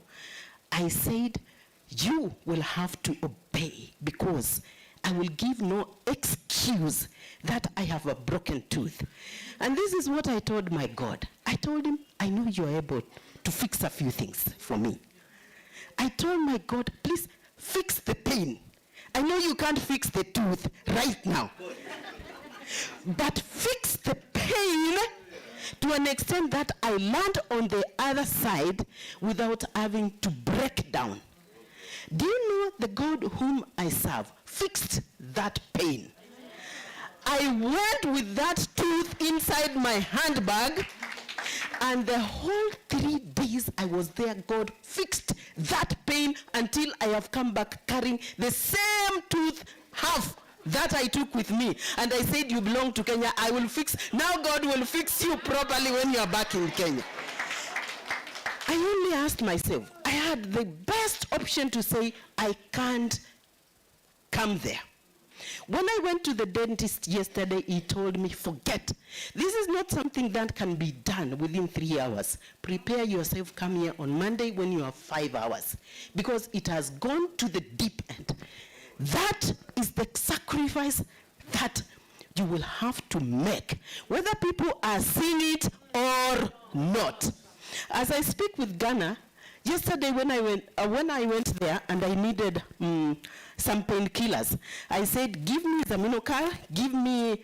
[SPEAKER 8] I said, you will have to obey because I will give no excuse that I have a broken tooth. And this is what I told my God. I told him, I know you are able to fix a few things for me. I told my God, please fix the pain. I know you can't fix the tooth right now. But fix the pain to an extent that I land on the other side without having to break down. Do you know the God whom I serve fixed that pain? I went with that tooth inside my handbag, and the whole 3 days I was there, God fixed that pain until I have come back carrying the same tooth half that I took with me. And I said, you belong to Kenya, I will fix. Now God will fix you properly when you are back in Kenya. I only asked myself, I had the best option to say, I can't come there. When I went to the dentist yesterday, he told me, forget. This is not something that can be done within 3 hours. Prepare yourself, come here on Monday when you have 5 hours. Because it has gone to the deep end. That is the sacrifice that you will have to make, whether people are seeing it or not. As I speak with Ghana, yesterday when I went there and I needed some painkillers, I said, give me Zaminocal, give me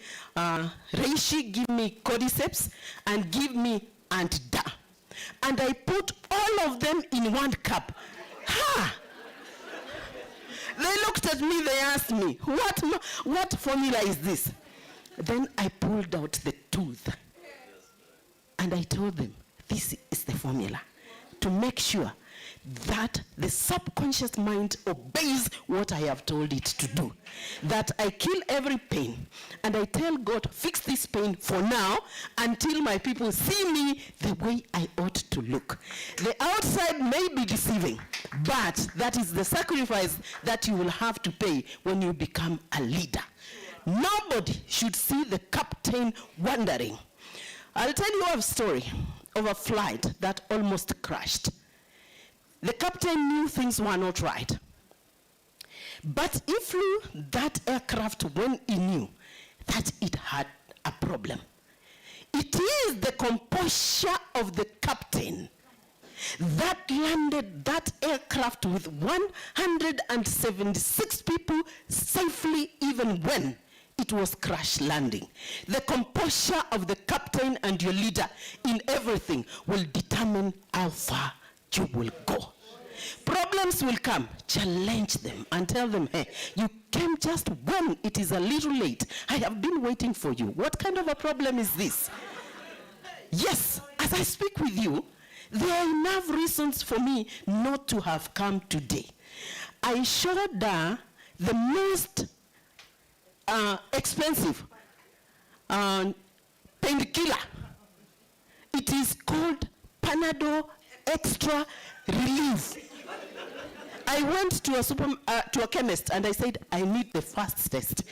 [SPEAKER 8] Reishi, give me Cordyceps, and give me Antida. And I put all of them in one cup. Ha! They looked at me, they asked me, what formula is this? Then I pulled out the tooth and I told them, this is the formula to make sure that the subconscious mind obeys what I have told it to do. That I kill every pain and I tell God, fix this pain for now until my people see me the way I ought to look. The outside may be deceiving, but that is the sacrifice that you will have to pay when you become a leader. Nobody should see the captain wondering. I'll tell you a story of a flight that almost crashed. The captain knew things were not right. But he flew that aircraft when he knew that it had a problem. It is the composure of the captain that landed that aircraft with 176 people safely, even when it was crash landing. The composure of the captain and your leader in everything will determine how far you will go. Problems will come, challenge them and tell them, hey, you came just when it is a little late. I have been waiting for you. What kind of a problem is this? Yes, as I speak with you, there are enough reasons for me not to have come today. I showed the most expensive painkiller. It is called Panadol Extra Relief. I went to a chemist and I said, I need the fast test.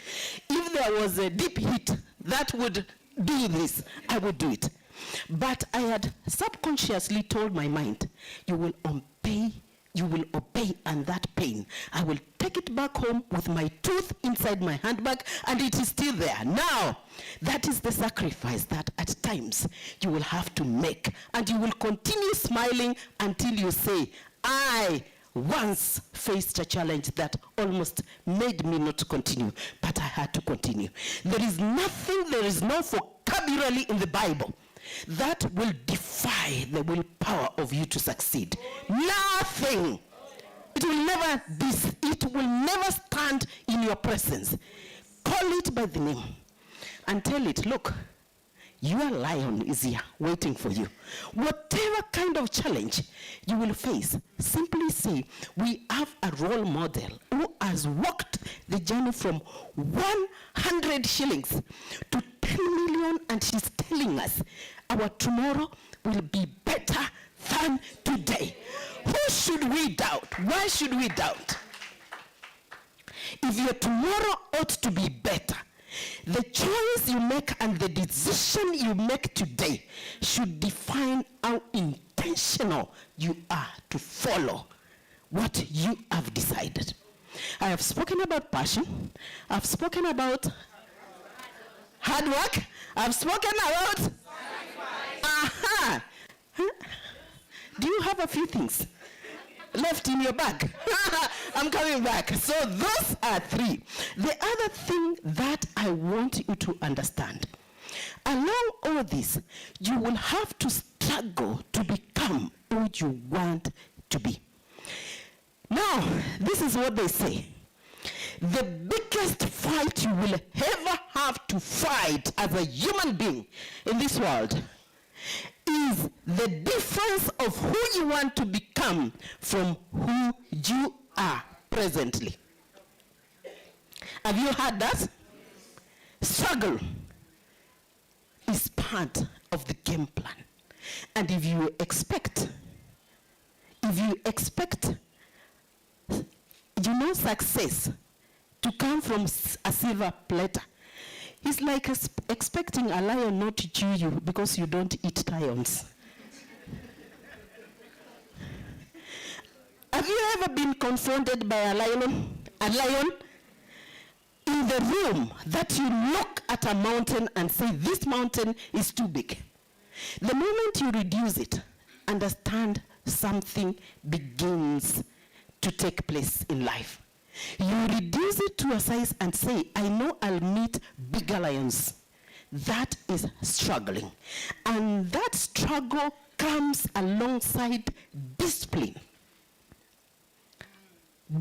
[SPEAKER 8] If there was a deep heat that would do this, I would do it. But I had subconsciously told my mind, you will obey, and that pain, I will take it back home with my tooth inside my handbag, and it is still there. Now, that is the sacrifice that at times you will have to make, and you will continue smiling until you say, I once faced a challenge that almost made me not continue, but I had to continue. There is no vocabulary in the Bible that will defy the willpower of you to succeed. Nothing. It will never stand in your presence. Call it by the name and tell it, look, your lion is here waiting for you. Whatever kind of challenge you will face, simply say, we have a role model who has walked the journey from 100 shillings to 10 million, and she's telling us our tomorrow will be better than today. Who should we doubt? Why should we doubt? If your tomorrow ought to be better, The choice you make and the decision you make today should define how intentional you are to follow what you have decided. I have spoken about passion. I've spoken about hard work. I've spoken about aha. Do you have a few things left in your bag? I'm coming back. So those are three. The other thing that I want you to understand, along all this, you will have to struggle to become who you want to be. Now, this is what they say. The biggest fight you will ever have to fight as a human being in this world is the difference of who you want to become from who you are presently. Have you heard that? Struggle is part of the game plan. And if you expect success to come from a silver platter, it's like expecting a lion not to chew you because you don't eat lions. Have you ever been confronted by a lion? A lion? In the room that you look at a mountain and say, this mountain is too big. The moment you reduce it, understand something begins to take place in life. You reduce it to a size and say, I know I'll meet bigger lions. That is struggling. And that struggle comes alongside discipline.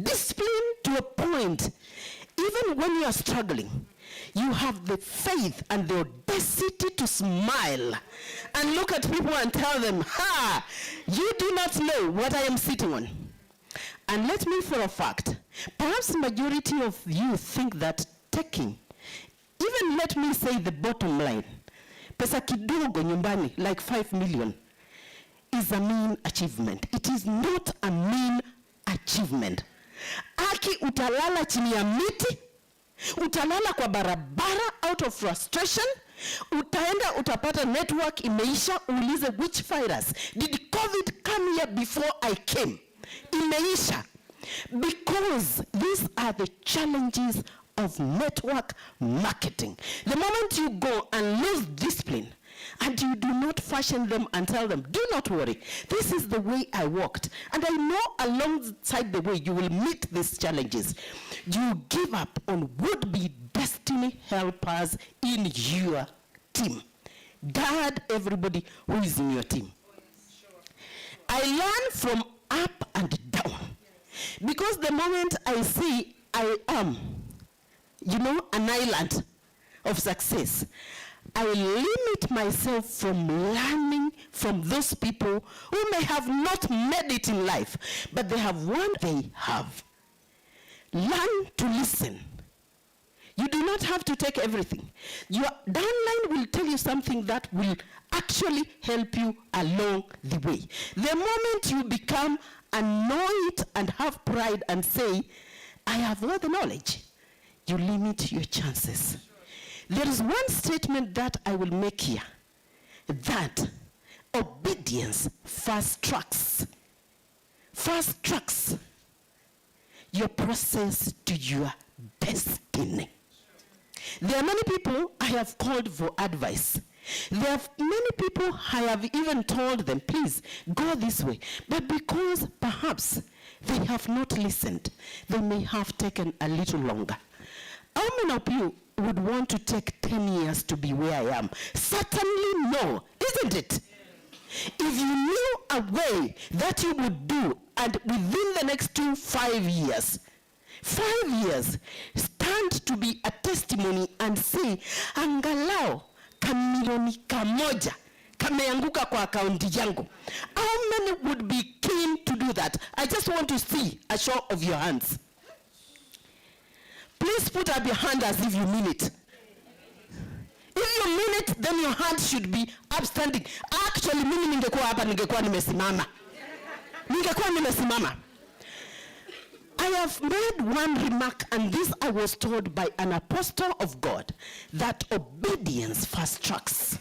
[SPEAKER 8] Discipline to a point, even when you are struggling, you have the faith and the audacity to smile and look at people and tell them, ha, you do not know what I am sitting on. And let me for a fact, perhaps the majority of you think that taking, even let me say the bottom line, pesa kidogo nyumbani, like 5 million, is a mean achievement. It is not a mean achievement. Aki utalala chini ya miti, utalala kwa barabara out of frustration, utaenda utapata network imeisha, uulize which virus, did COVID come here before I came? Imeisha. Because these are the challenges of network marketing. The moment you go and lose discipline, and you do not fashion them and tell them, do not worry, this is the way I walked. And I know alongside the way you will meet these challenges. You give up on would-be destiny helpers in your team. Guard everybody who is in your team. I learn from up and down. Because the moment I see I am, an island of success, I limit myself from learning from those people who may have not made it in life, but they have one they have. Learn to listen. You do not have to take everything. Your downline will tell you something that will actually help you along the way. The moment you become annoyed and have pride and say, I have all the knowledge, you limit your chances. There is one statement that I will make here, that obedience fast tracks your process to your destiny. There are many people I have called for advice. There are many people I have even told them, please go this way. But because perhaps they have not listened, they may have taken a little longer. How many of you would want to take 10 years to be where I am? Certainly no, isn't it? If you knew a way that you would do, and within the next 5 years, 5 years, stand to be a testimony and say, angalau kamilioni kamoja kameanguka kwa akaunti yangu. How many would be keen to do that? I just want to see a show of your hands. Please put up your hand as if you mean it. If you mean it, then your hand should be upstanding. Actually, mimi ningekuwa hapa ningekuwa nimesimama. I have made one remark, and this I was told by an apostle of God, that obedience fast tracks.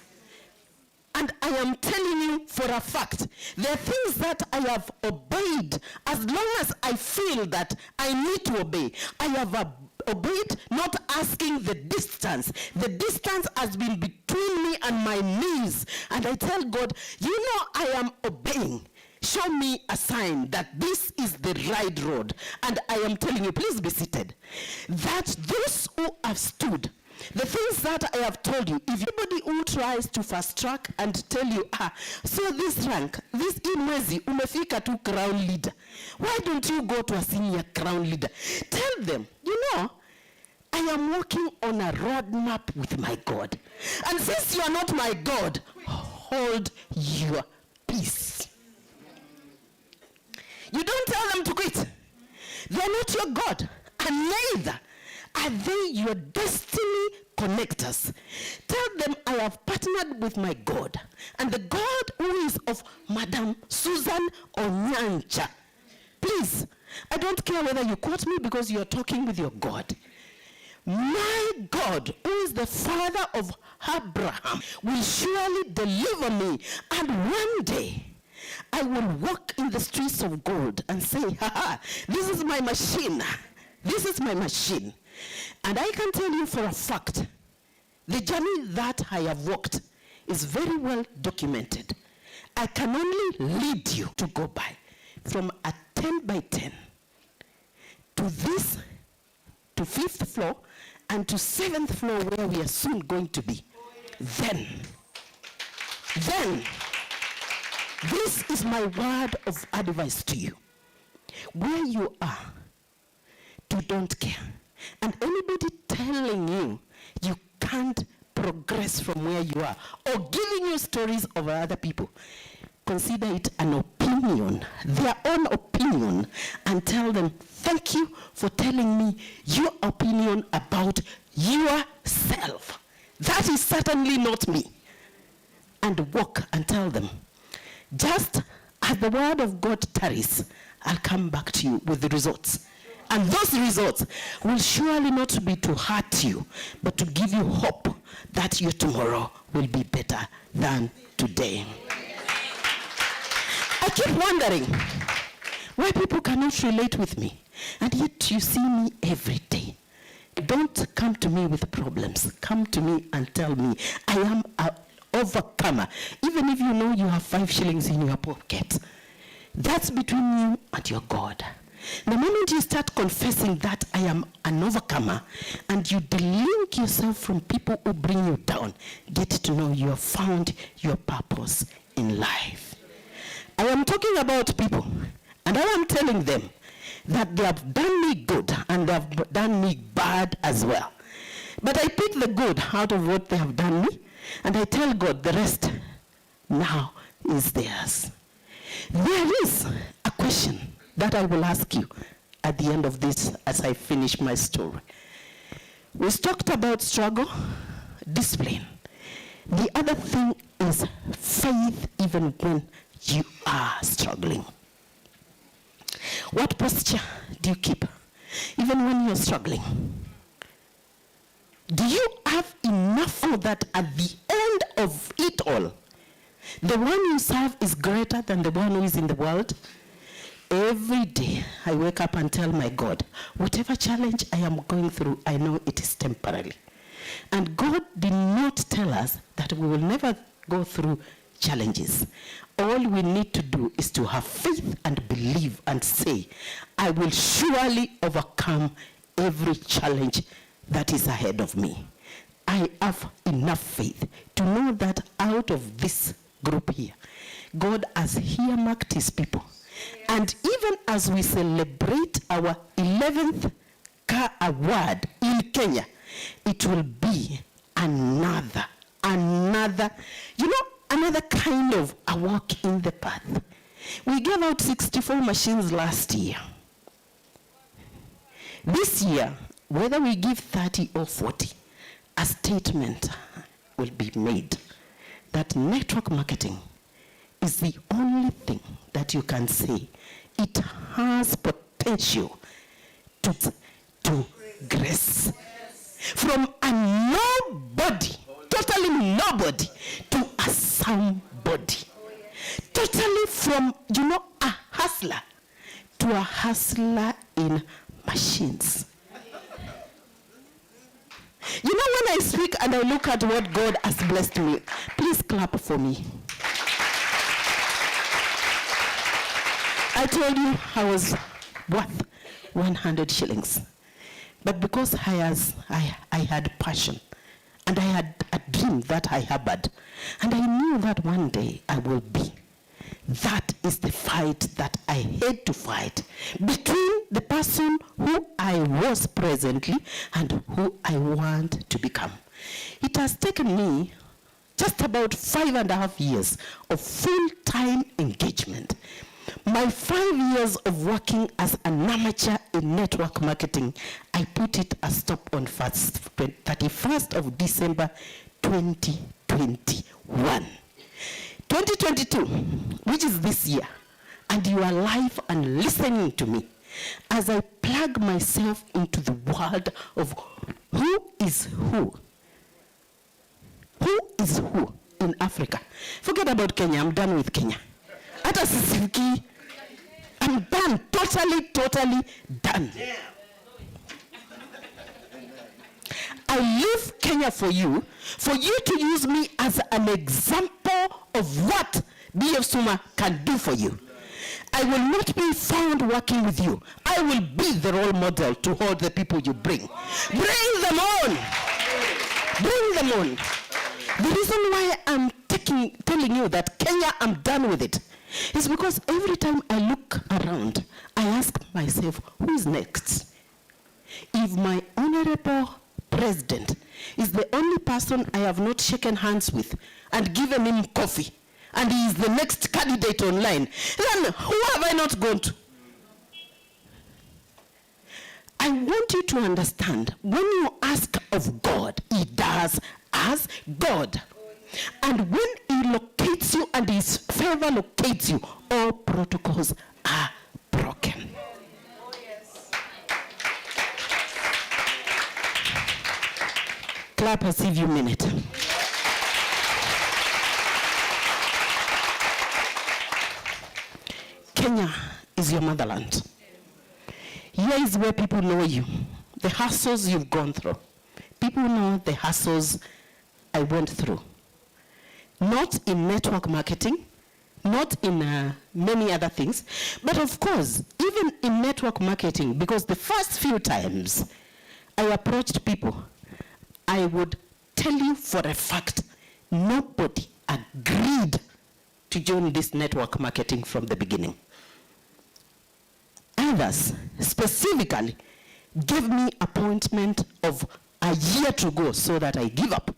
[SPEAKER 8] And I am telling you for a fact, there are things that I have obeyed as long as I feel that I need to obey. I have obeyed, not asking the distance. The distance has been between me and my knees. And I tell God, you know I am obeying. Show me a sign that this is the right road. And I am telling you, please be seated, that those who have stood, the things that I have told you, if anybody who tries to fast track and tell you, so this rank, this imwezi, umefika to crown leader, why don't you go to a senior crown leader? Tell them, you know, I am walking on a roadmap with my God. And since you are not my God, hold your peace. You don't tell them to quit. They are not your God, and neither are they your destiny connectors. Tell them I have partnered with my God, and the God who is of Madam Susan Onyancha. Please, I don't care whether you quote me because you are talking with your God. My God, who is the father of Abraham, will surely deliver me, and one day I will walk in the streets of gold and say, this is my machine. This is my machine. And I can tell you for a fact, the journey that I have walked is very well documented. I can only lead you to go by from a 10 by 10 to this, to 5th floor, and to 7th floor where we are soon going to be. Then, this is my word of advice to you. Where you are, don't care. And anybody telling you you can't progress from where you are, or giving you stories of other people, consider it an opinion, their own opinion, and tell them, thank you for telling me your opinion about yourself. That is certainly not me. And walk and tell them, just as the word of God tarries, I'll come back to you with the results. And those results will surely not be to hurt you, but to give you hope that your tomorrow will be better than today. I keep wondering why people cannot relate with me, and yet you see me every day. Don't come to me with problems. Come to me and tell me I am an overcomer. Even if you know you have 5 shillings in your pocket, that's between you and your God. The moment you start confessing that I am an overcomer, and you delink yourself from people who bring you down, get to know you have found your purpose in life. I am talking about people, and I am telling them that they have done me good and they have done me bad as well. But I pick the good out of what they have done me, and I tell God the rest now is theirs. There is a question that I will ask you at the end of this as I finish my story. We talked about struggle, discipline. The other thing is faith even when you are struggling. What posture do you keep even when you're struggling? Do you have enough so that at the end of it all, the one you serve is greater than the one who is in the world? Every day I wake up and tell my God, whatever challenge I am going through, I know it is temporary. And God did not tell us that we will never go through challenges. All we need to do is to have faith and believe and say, I will surely overcome every challenge that is ahead of me. I have enough faith to know that out of this group here, God has earmarked his people. And even as we celebrate our 11th Car Award in Kenya, it will be another, another kind of a walk in the path. We gave out 64 machines last year. This year, whether we give 30 or 40, a statement will be made that network marketing is the only thing that you can say it has potential stood to grace. From a nobody, totally nobody, to a somebody. Totally from, a hustler to a hustler in machines. When I speak and I look at what God has blessed me, please clap for me. I told you I was worth 100 shillings. But because I had passion, and I had a dream that I harbored, and I knew that one day I will be. That is the fight that I had to fight between the person who I was presently and who I want to become. It has taken me just about 5.5 years of full-time engagement. My 5 years of working as an amateur in network marketing, I put it a stop on 31st of December 2021. 2022, which is this year, and you are live and listening to me as I plug myself into the world of who is who in Africa. Forget about Kenya, I'm done with Kenya. Hata sisiki, I'm done, totally done. I leave Kenya for you to use me as an example of what Bfsuma can do for you. I will not be found working with you. I will be the role model to all the people you bring. Bring them on. Bring them on. The reason why I'm telling you that Kenya, I'm done with it, is because every time I look around, I ask myself, who is next? If my honorable president is the only person I have not shaken hands with and given him coffee, and he is the next candidate online, then who have I not gone to? I want you to understand, when you ask of God, he does as God. And when he locates you and his favor locates you, all protocols are broken. Clap as if you mean it. Kenya is your motherland. Here is where people know you, the hassles you've gone through. People know the hassles I went through. Not in network marketing, not in many other things, but of course, even in network marketing, because the first few times I approached people, I would tell you for a fact, nobody agreed to join this network marketing from the beginning. Others specifically gave me appointment of a year to go so that I give up.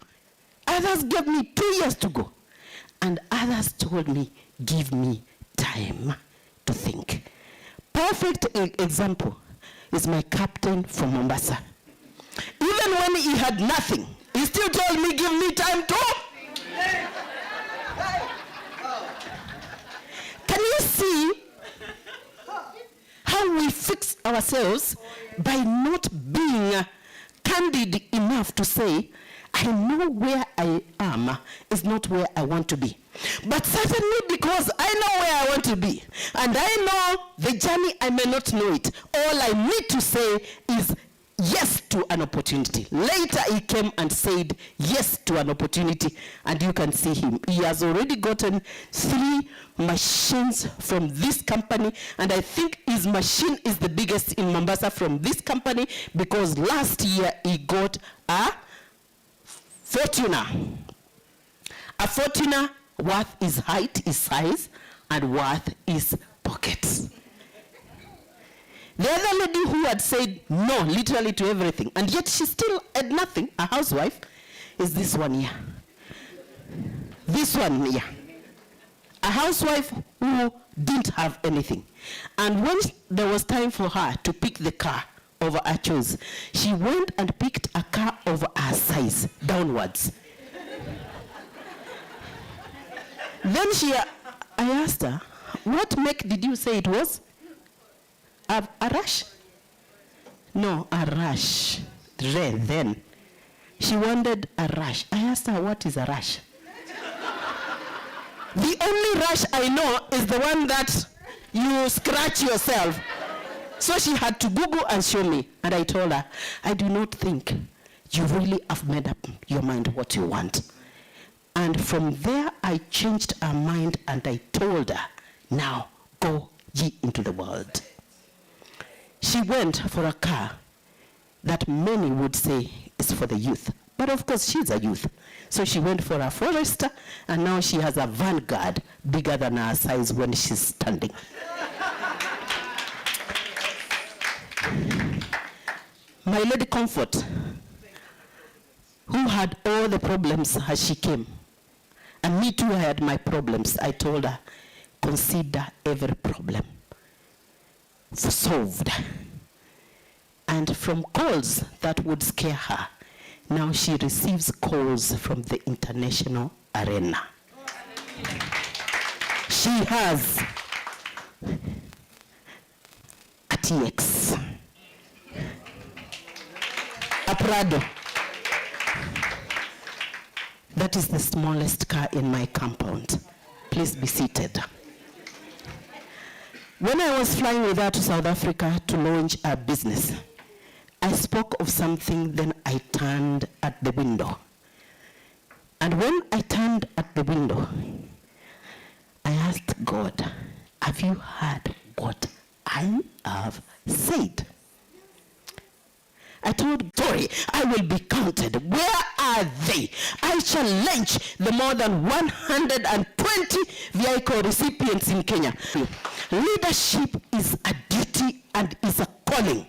[SPEAKER 8] Others gave me 2 years to go. And others told me, give me time to think. Perfect example is my captain from Mombasa. Even when he had nothing, he still told me, give me time to. Can you see how we fix ourselves by not being candid enough to say, I know where I am is not where I want to be. But certainly because I know where I want to be, and I know the journey, I may not know it. All I need to say is yes to an opportunity. Later he came and said yes to an opportunity, and you can see him. He has already gotten 3 machines from this company, and I think his machine is the biggest in Mombasa from this company, because last year he got a Fortuner. A Fortuner worth is height, is size, and worth is pockets. The other lady who had said no literally to everything, and yet she still had nothing, a housewife, is this one here. This one here. A housewife who didn't have anything. And when there was time for her to pick the car over her choice, she went and picked a car over her size, downwards. Then I asked her, what make did you say it was? A rush? No, a rush. Then. She wanted a rush. I asked her, what is a rush? The only rush I know is the one that you scratch yourself. So she had to Google and show me. And I told her, I do not think you really have made up your mind what you want. And from there, I changed her mind and I told her, now go ye into the world. She went for a car that many would say is for the youth. But of course, she's a youth. So she went for a Forester, and now she has a Vanguard bigger than her size when she's standing. My Lady Comfort, who had all the problems as she came, and me too, I had my problems. I told her, consider every problem solved. And from calls that would scare her, now she receives calls from the international arena. She has a TX, a Prado. That is the smallest car in my compound. Please be seated. When I was flying with her to South Africa to launch a business, I spoke of something, then I turned at the window. And when I turned at the window, I asked God, have you heard what I have said? I told Tori, I will be counted. Where are they? I shall launch the more than 120 vehicle recipients in Kenya. Leadership is a duty and is a calling.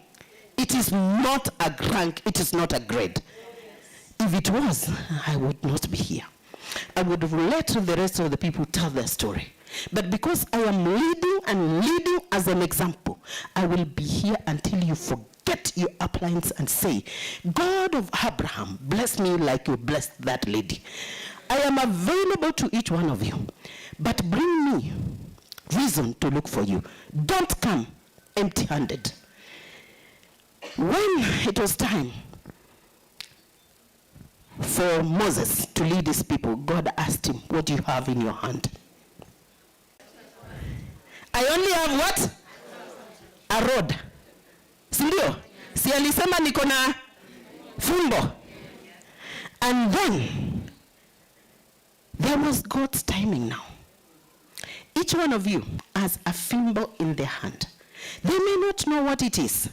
[SPEAKER 8] It is not a rank, it is not a grade. If it was, I would not be here. I would have let the rest of the people tell their story. But because I am leading and leading as an example, I will be here until you forget your uplines and say, God of Abraham, bless me like you blessed that lady. I am available to each one of you, but bring me reason to look for you. Don't come empty-handed. When it was time for Moses to lead his people, God asked him, what do you have in your hand? I only have what? A rod. Sindio? Si alisema niko na fumbo. And then there was God's timing now. Each one of you has a fimbo in their hand. They may not know what it is,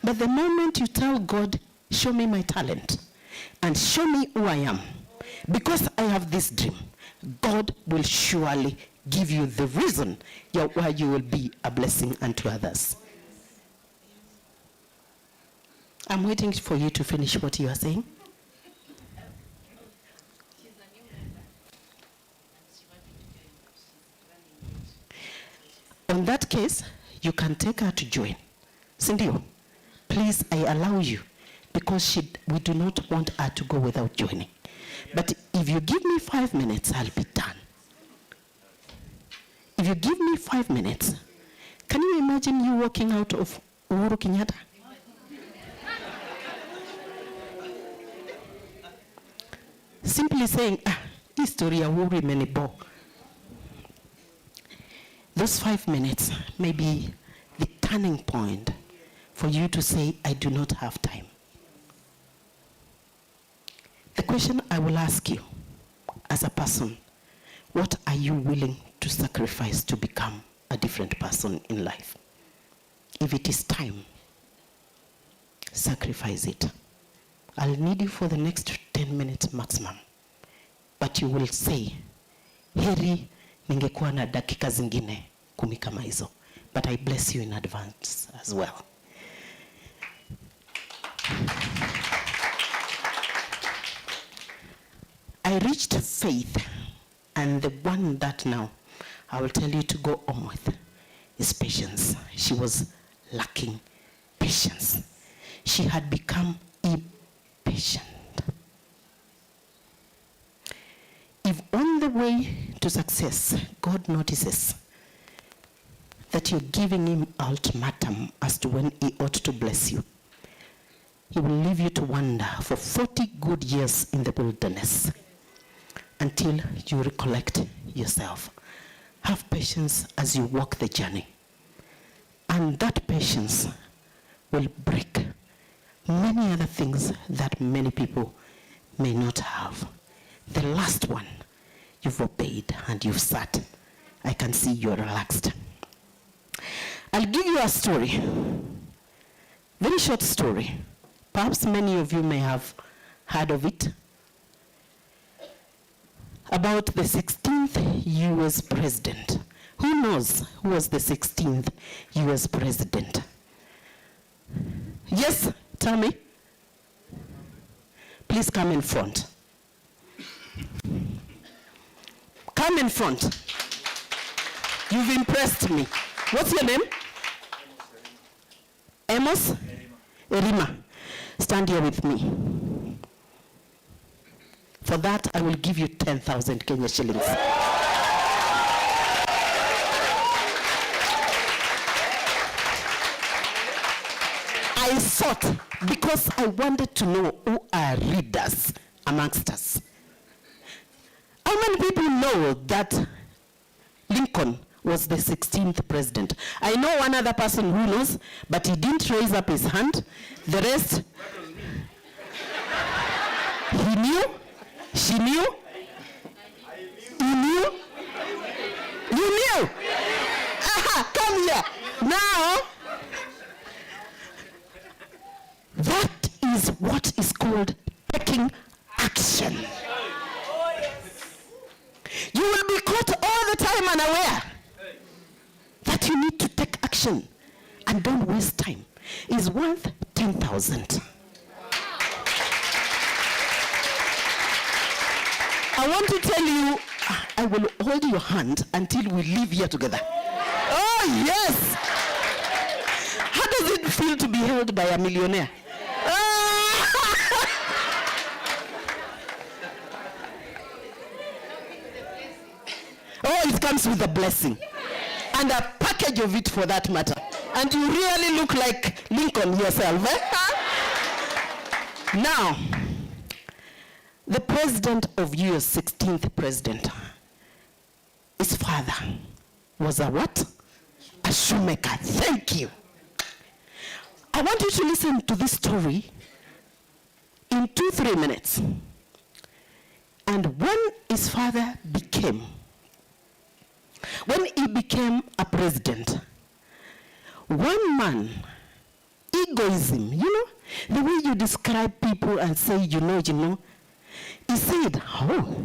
[SPEAKER 8] but the moment you tell God, show me my talent and show me who I am, because I have this dream, God will surely give you the reason why you will be a blessing unto others. I'm waiting for you to finish what you are saying. On that case, you can take her to join. Sindio, please, I allow you, because we do not want her to go without joining. But if you give me 5 minutes, I'll be done. If you give me 5 minutes, can you imagine you walking out of Uhuru Kenyatta? Simply saying, this story of Uhuru imenibo. Those 5 minutes may be the turning point for you to say, I do not have time. The question I will ask you as a person, what are you willing to sacrifice to become a different person in life? If it is time, sacrifice it. I'll need you for the next 10 minutes maximum. But you will say, heri ningekuwa na dakika zingine 10 kama hizo. But I bless you in advance as well. I reached faith, and the one that now I will tell you to go on with is patience. She was lacking patience. She had become impatient. If on the way to success, God notices that you're giving him ultimatum as to when he ought to bless you, He will leave you to wander for 40 good years in the wilderness until you recollect yourself. Have patience as you walk the journey. And that patience will break many other things that many people may not have. The last one, you've obeyed and you've sat. I can see you're relaxed. I'll give you a story. Very short story. Perhaps many of you may have heard of it. About the 16th US president. Who knows who was the 16th US president? Yes, tell me. Please come in front. Come in front. You've impressed me. What's your name? Amos? Erima. Stand here with me. For that, I will give you 10,000 Kenya shillings. I thought, because I wanted to know who are readers amongst us. How many people know that Lincoln was the 16th president? I know one other person who knows, but he didn't raise up his hand. The rest, he knew, she knew, he knew, you knew. Aha, come here. Now, that is what is called taking action. You will be caught all the time unaware that you need to take action and don't waste time. Is worth 10,000. I want to tell you, I will hold your hand until we leave here together. Oh, yes. How does it feel to be held by a millionaire? Oh, it comes with a blessing. And a package of it for that matter. And you really look like Lincoln yourself. Eh? Now, the president of US 16th president, his father was a what? A shoemaker. Thank you. I want you to listen to this story in 2-3 minutes. And when his father became a president, one man, egoism, you know, the way you describe people and say, you know, he said, oh,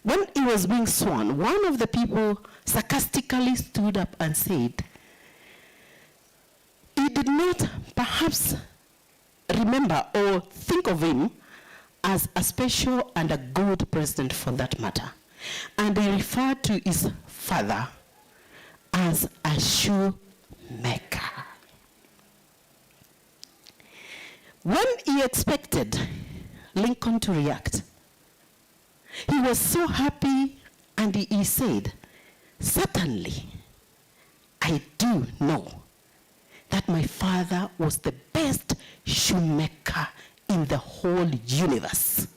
[SPEAKER 8] when he was being sworn, one of the people sarcastically stood up and said, he did not perhaps remember or think of him as a special and a good president for that matter. And he referred to his father as a shoemaker. When he expected Lincoln to react, he was so happy and he said, certainly, I do know that my father was the best shoemaker in the whole universe.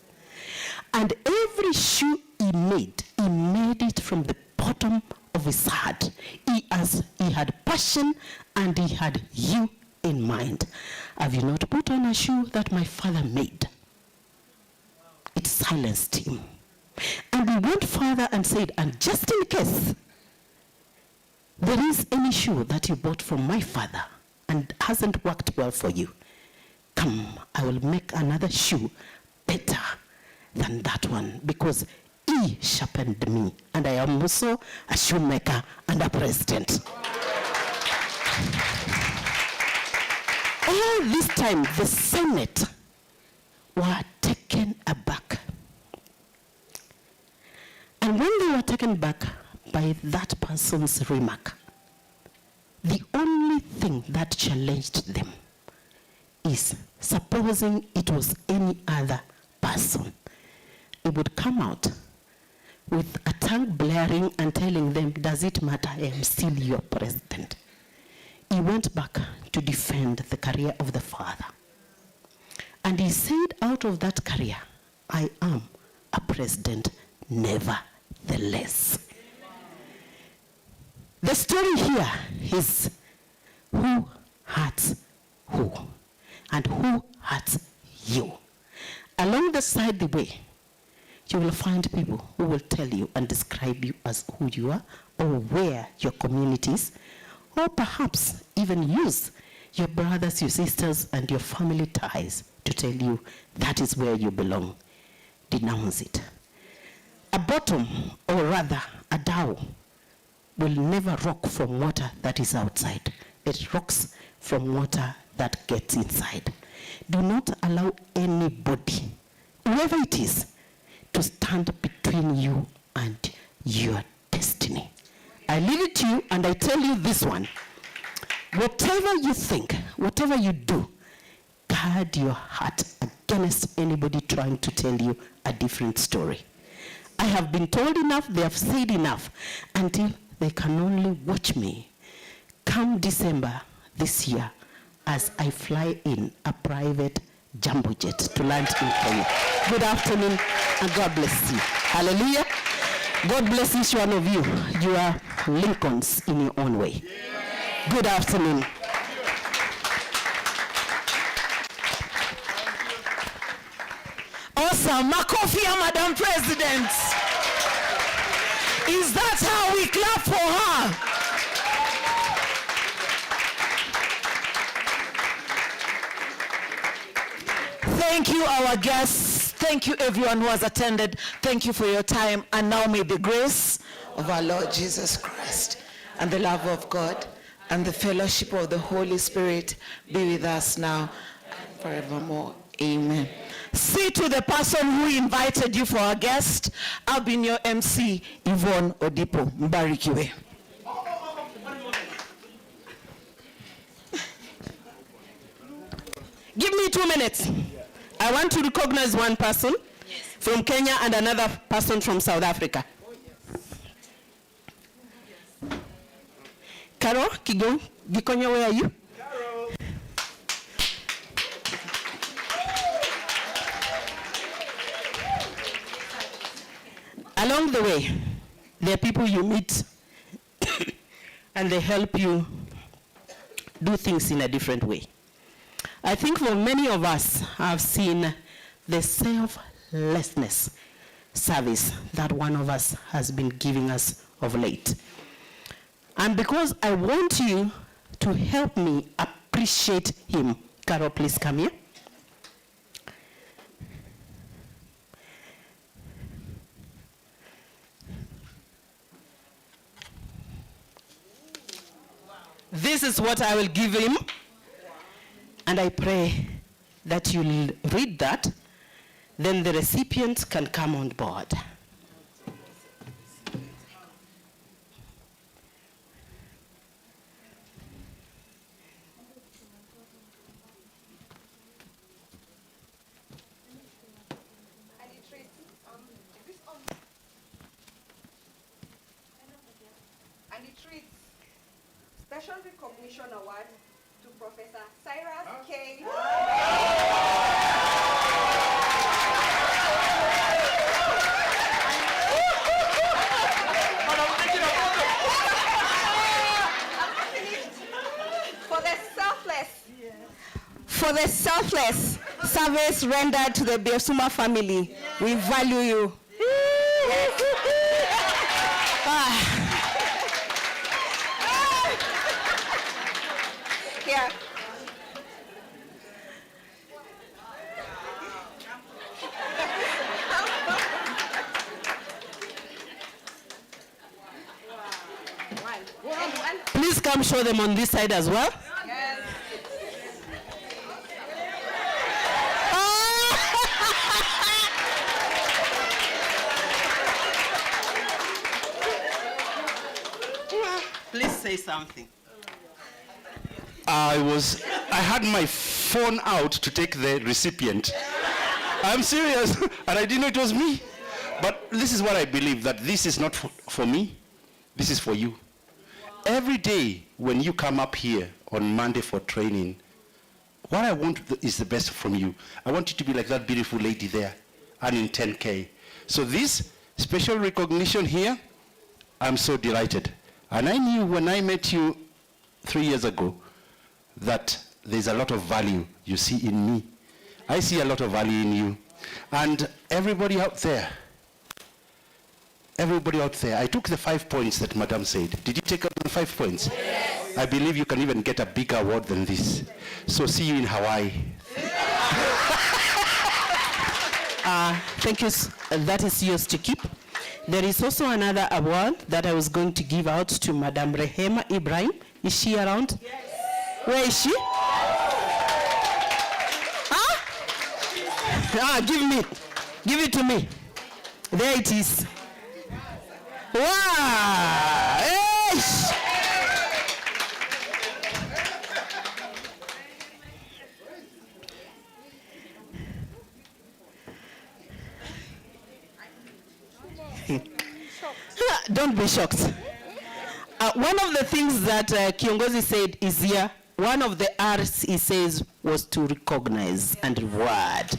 [SPEAKER 8] And every shoe he made it from the bottom of his heart. He had passion and he had you in mind. Have you not put on a shoe that my father made? It silenced him. And he went further and said, and just in case there is any shoe that you bought from my father and hasn't worked well for you, come, I will make another shoe better than that one, because he sharpened me, and I am also a shoemaker and a president. All this time, the Senate were taken aback. And when they were taken back by that person's remark, the only thing that challenged them is, supposing it was any other person, it would come out with a tongue blaring and telling them, does it matter, I am still your president. He went back to defend the career of the father. And he said, out of that career, I am a president nevertheless. The story here is who hurts who and who hurts you. Along the side the way, you will find people who will tell you and describe you as who you are or where your community is, or perhaps even use your brothers, your sisters, and your family ties to tell you that is where you belong. Denounce it. A bottom, or rather a dhow, will never rock from water that is outside. It rocks from water that gets inside. Do not allow anybody, whoever it is, to stand between you and your destiny. I leave it to you, and I tell you this one. Whatever you think, whatever you do, guard your heart against anybody trying to tell you a different story. I have been told enough, they have said enough, until they can only watch me come December this year as I fly in a private jumbo jet to land in Kenya. Good afternoon, and God bless you. Hallelujah. God bless each one of you. You are Lincolns in your own way. Good afternoon.
[SPEAKER 2] Awesome. Makofi, Madam President. Is that how we clap for her? Thank you, our guests. Thank you, everyone who has attended. Thank you for your time. And now may the grace of our Lord Jesus Christ and the love of God and the fellowship of the Holy Spirit be with us now and forevermore. Amen. See to the person who invited you for our guest. I've been your MC, Yvonne Odipo. Mbarikiwe.
[SPEAKER 8] Give me 2 minutes. I want to recognize one person from Kenya and another person from South Africa. Carol Gikonyo, where are you? Along the way, there are people you meet and they help you do things in a different way. I think for many of us have seen the selflessness service that one of us has been giving us of late. And because I want you to help me appreciate him, Carol, please come here. This is what I will give him, and I pray that you'll read that, then the recipients can come on board.
[SPEAKER 9] And it reads, Special Recognition Award to Professor Cyrus K. For the selfless service rendered to the Bfsuma family. We value you. Here.
[SPEAKER 8] Please come show them on this side as well.
[SPEAKER 9] Yes.
[SPEAKER 8] Please say something.
[SPEAKER 3] I had my phone out to take the recipient. I'm serious, and I didn't know it was me. But this is what I believe, that this is not for me, this is for you. Every day when you come up here on Monday for training,
[SPEAKER 10] What I want is the best from you. I want you to be like that beautiful lady there, earning 10K. So this special recognition here, I'm so delighted. And I knew when I met you 3 years ago that there's a lot of value you see in me. I see a lot of value in you. And everybody out there, I took the 5 points that Madam said. Did you take up the 5 points? Yes. I believe you can even get a bigger award than this. So see you in Hawaii.
[SPEAKER 8] Thank you. That is yours to keep. There is also another award that I was going to give out to Madam Rehema Ibrahim. Is she around? Yes. Where is she? Give it to me. There it is. Wow! Eish! Don't be shocked. One of the things that Kiongozi said is here, one of the R's he says was to recognize and reward.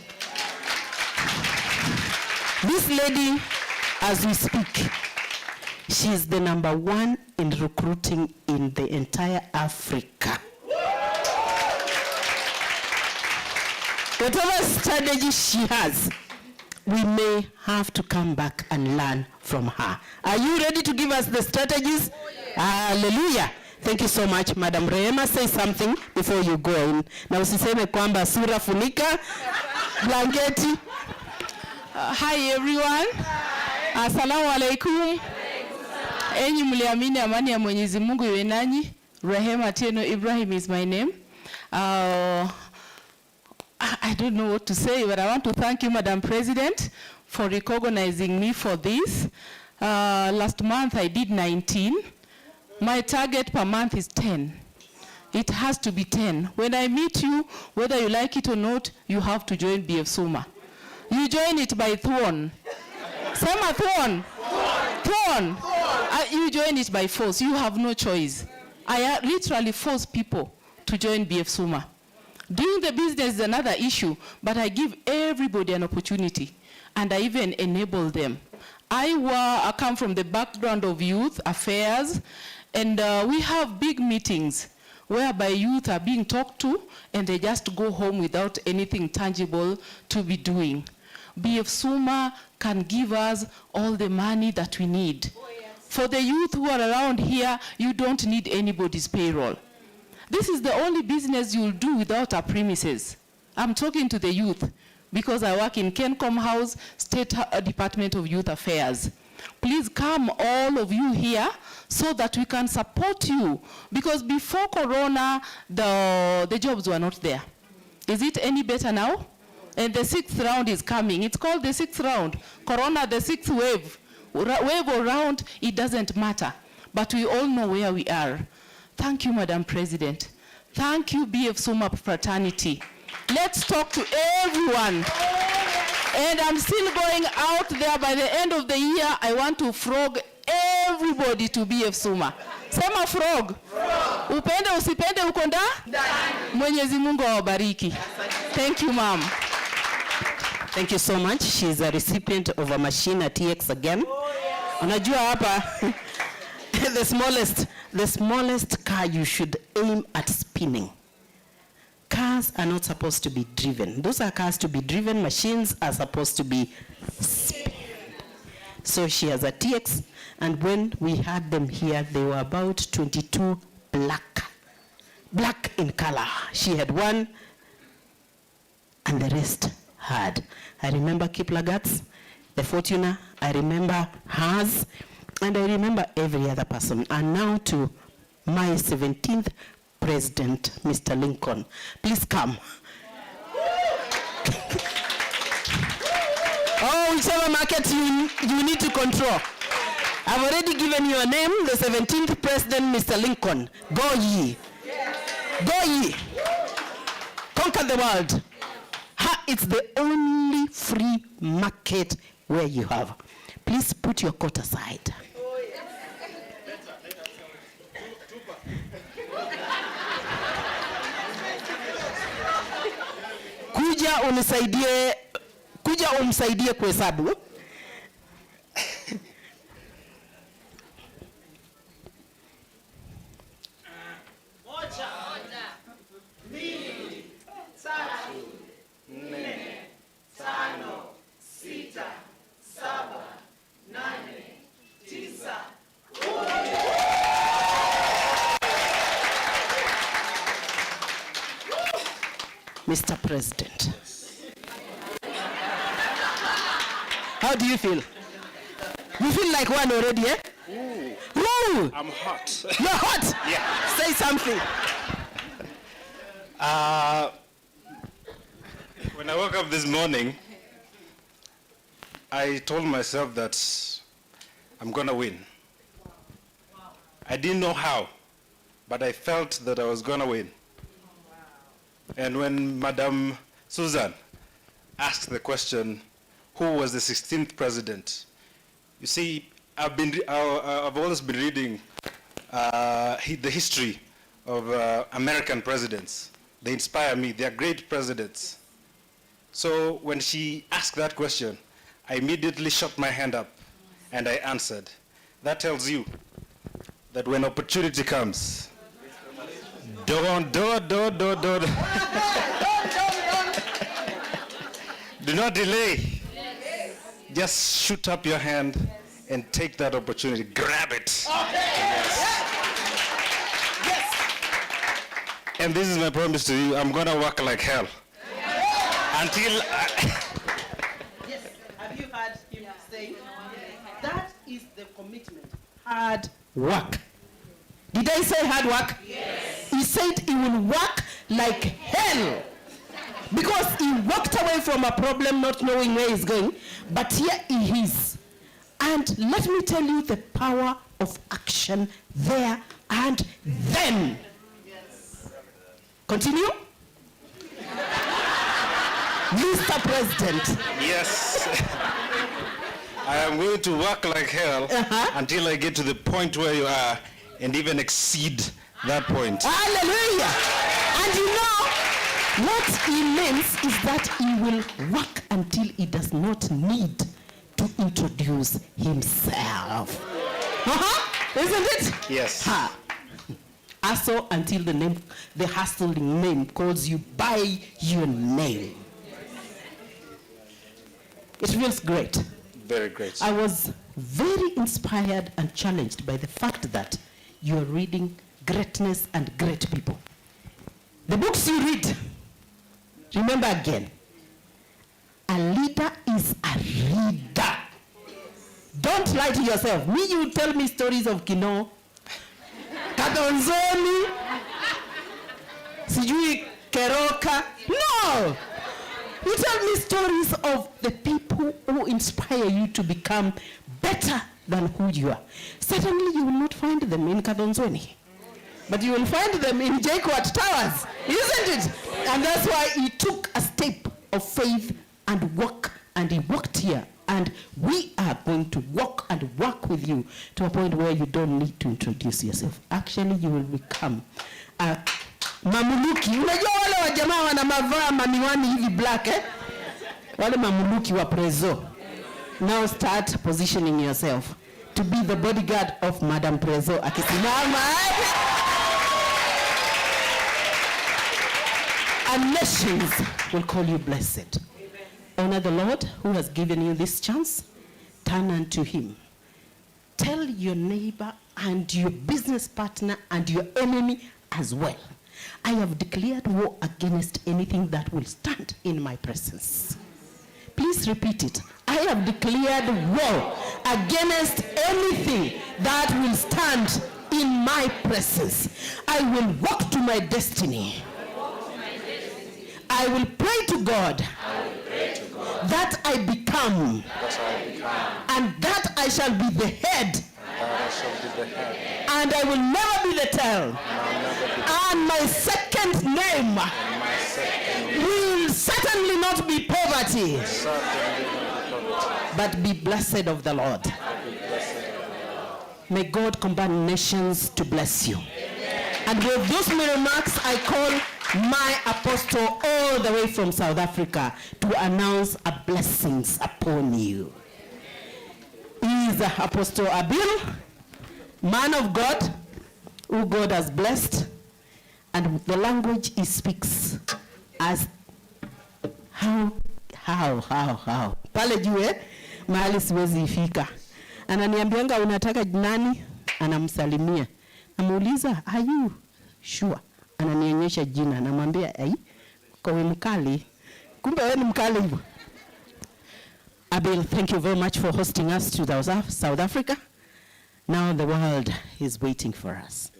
[SPEAKER 8] This lady, as we speak, she is the #1 in recruiting in the entire Africa. Whatever strategy she has, we may have to come back and learn from her. Are you ready to give us the strategies? Oh, yeah. Hallelujah. Thank you so much. Madam Rehema, say something before you go in. Na usiseme kwamba sura funika, blanketi.
[SPEAKER 11] Hi everyone. Assalamu alaikum. Enyi mliamini amani ya Mwenyezi Mungu iwe nanyi. Rehema Tieno Ibrahim is my name. I don't know what to say, but I want to thank you, Madam President, for recognizing me for this. Last month I did 19. My target per month is 10. It has to be 10. When I meet you, whether you like it or not, you have to join Bfsuma. You join it by thorn. Sema thorn. Thorn. You join it by force. You have no choice. I literally force people to join Bfsuma. Doing the business is another issue, but I give everybody an opportunity, and I even enable them. I come from the background of youth affairs, and we have big meetings whereby youth are being talked to, and they just go home without anything tangible to be doing. Bfsuma can give us all the money that we need. Oh, yes. For the youth who are around here, you don't need anybody's payroll. This is the only business you'll do without a premises. I'm talking to the youth because I work in Kencom House, State Department of Youth Affairs. Please come, all of you here, so that we can support you. Because before Corona, the jobs were not there. Is it any better now? And the 6th round is coming. It's called the 6th round. Corona, the 6th wave. Wave or round, it doesn't matter. But we all know where we are. Thank you, Madam President. Thank you, Bfsuma fraternity. Let's talk to everyone. And I'm still going out there. By the end of the year, I want to frog everybody to Bfsuma. Sema frog. Upende usipende uko ndani. Mwenyezi Mungu awabariki. Thank you, ma'am.
[SPEAKER 8] Thank you so much. She's a recipient of a machine at TX again. Unajua hapa the smallest car you should aim at spinning. Cars are not supposed to be driven. Those are cars to be driven. Machines are supposed to be spin. So she has a TX, and when we had them here, they were about 22 black in color. She had one, and the rest had. I remember Kiplagat's, the Fortuner. I remember hers. And I remember every other person. And now to my 17th president, Mr. Lincoln. Please come. Oh, whichever market you need to control. I've already given you a name, the 17th president, Mr. Lincoln. Go ye. Go ye. Conquer the world. It's the only free market where you have. Please put your coat aside.
[SPEAKER 7] kuja umsaidie kuhesabu. Mr. President, how do you feel? You feel like one already, eh? Ooh.
[SPEAKER 10] I'm hot.
[SPEAKER 7] You're hot?
[SPEAKER 10] Yeah.
[SPEAKER 7] Say something.
[SPEAKER 10] When I woke up this morning, I told myself that I'm going to win. I didn't know how, but I felt that I was going to win. And when Madam Susan asked the question, who was the 16th president? You see, I've always been reading the history of American presidents. They inspire me. They are great presidents. So when she asked that question, I immediately shot my hand up and I answered. That tells you that when opportunity comes, don't. Do not delay. Just shoot up your hand and take that opportunity. Grab it.
[SPEAKER 7] Yes.
[SPEAKER 10] And this is my promise to you. I'm going to work like hell. Until
[SPEAKER 7] Yes. Have you heard him say? That is the commitment. Hard work. Did I say hard work? Yes. He said he will work like hell. Because he walked away from a problem not knowing where he's going. But here he is. And let me tell you the power of action there and then. Yes. Continue. Mr. President.
[SPEAKER 10] yes, I am going to work like hell until I get to the point where you are and even exceed that point.
[SPEAKER 7] Hallelujah. And you know, what he means is that he will work until he does not need to introduce himself. Isn't it?
[SPEAKER 10] Yes.
[SPEAKER 7] Also until the hustling name calls you by your name. It feels great.
[SPEAKER 10] Very great.
[SPEAKER 7] I was very inspired and challenged by the fact that you are reading greatness and great people. The books you read, remember again, a leader is a reader. Don't lie to yourself. Me, you tell me stories of Kino, Kadonzoni, Sijui Keroka. No! You tell me stories of the people who inspire you to become better than who you are. Certainly you will not find them in Kadonzoni, but you will find them in Jayquat Towers, isn't it? And that's why he took a step of faith and work, and he worked here. And we are going to walk and work with you to a point where you don't need to introduce yourself. Actually, you will become a mamuluki. Unajua wale wa jamaa wana mavaa mamiwani hivi black, eh? Wale mamuluki wa Prezo. Now start positioning yourself to be the bodyguard of Madam Prezo. Akisimama. And nations will call you blessed. Honor the Lord who has given you this chance. Turn unto him. Tell your neighbor and your business partner and your enemy as well. I have declared war against anything that will stand in my presence. Please repeat it. I have declared war against anything that will stand in my presence. I will walk to my destiny. I will pray to God that I become, and that I shall be the head, and I will never be the tail, and my second name will certainly not be poverty, but be blessed of the Lord. May God command nations to bless you. And with those remarks, I call
[SPEAKER 8] my apostle all the way from South Africa to announce a blessings upon you. He is Apostle Abil, man of God, who God has blessed, and the language he speaks as how pale juu mahali siwezi ifika. Ananiambianga unataka nani? Anamsalimia. Namuuliza, are you sure? Ananionyesha jina. Namwambia, ai, kwa wewe mkali. Kumbe wewe ni mkali hivyo. Abel, thank you very much for hosting us to South Africa. Now the world is waiting for us.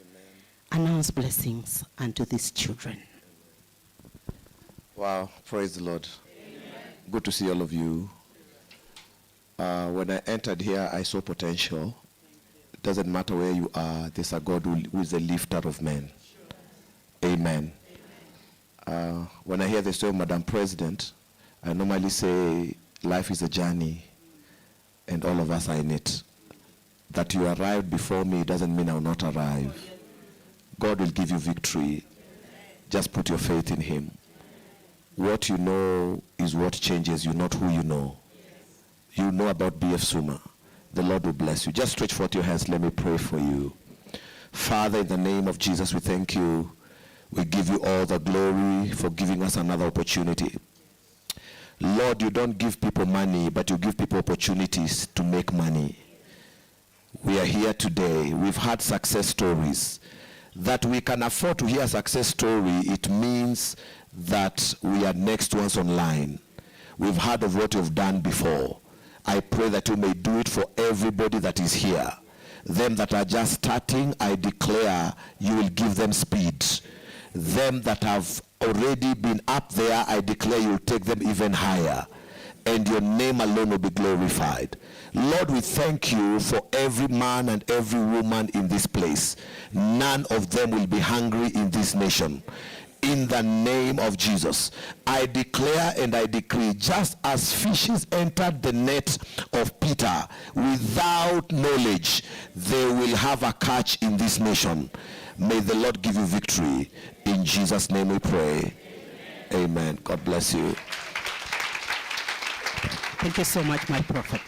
[SPEAKER 8] Amen. Announce blessings unto these children.
[SPEAKER 12] Wow, praise the Lord. Amen. Good to see all of you. When I entered here, I saw potential. It doesn't matter where you are, there's a God who is a lifter of men. Amen. When I hear the story of Madam President, I normally say life is a journey and all of us are in it. That you arrived before me doesn't mean I will not arrive. God will give you victory. Just put your faith in him. What you know is what changes you, not who you know. You know about Bfsuma. The Lord will bless you. Just stretch forth your hands. Let me pray for you. Father, in the name of Jesus, we thank you. We give you all the glory for giving us another opportunity. Lord, you don't give people money, but you give people opportunities to make money. We are here today. We've had success stories. That we can afford to hear a success story, it means that we are next ones online. We've heard of what you've done before. I pray that you may do it for everybody that is here. Them that are just starting, I declare you will give them speed. Them that have already been up there, I declare you will take them even higher. And your name alone will be glorified. Lord, we thank you for every man and every woman in this place. None of them will be hungry in this nation. In the name of Jesus, I declare and I decree, just as fishes entered the net of Peter without knowledge, they will have a catch in this nation. May the Lord give you victory. In Jesus' name we pray. Amen. Amen. God bless you.
[SPEAKER 8] Thank you so much, my prophet.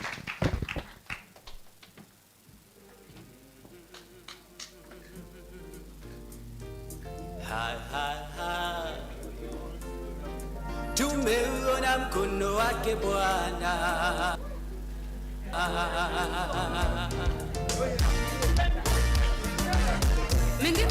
[SPEAKER 13] Tumeona mkono wake Bwana. Mingi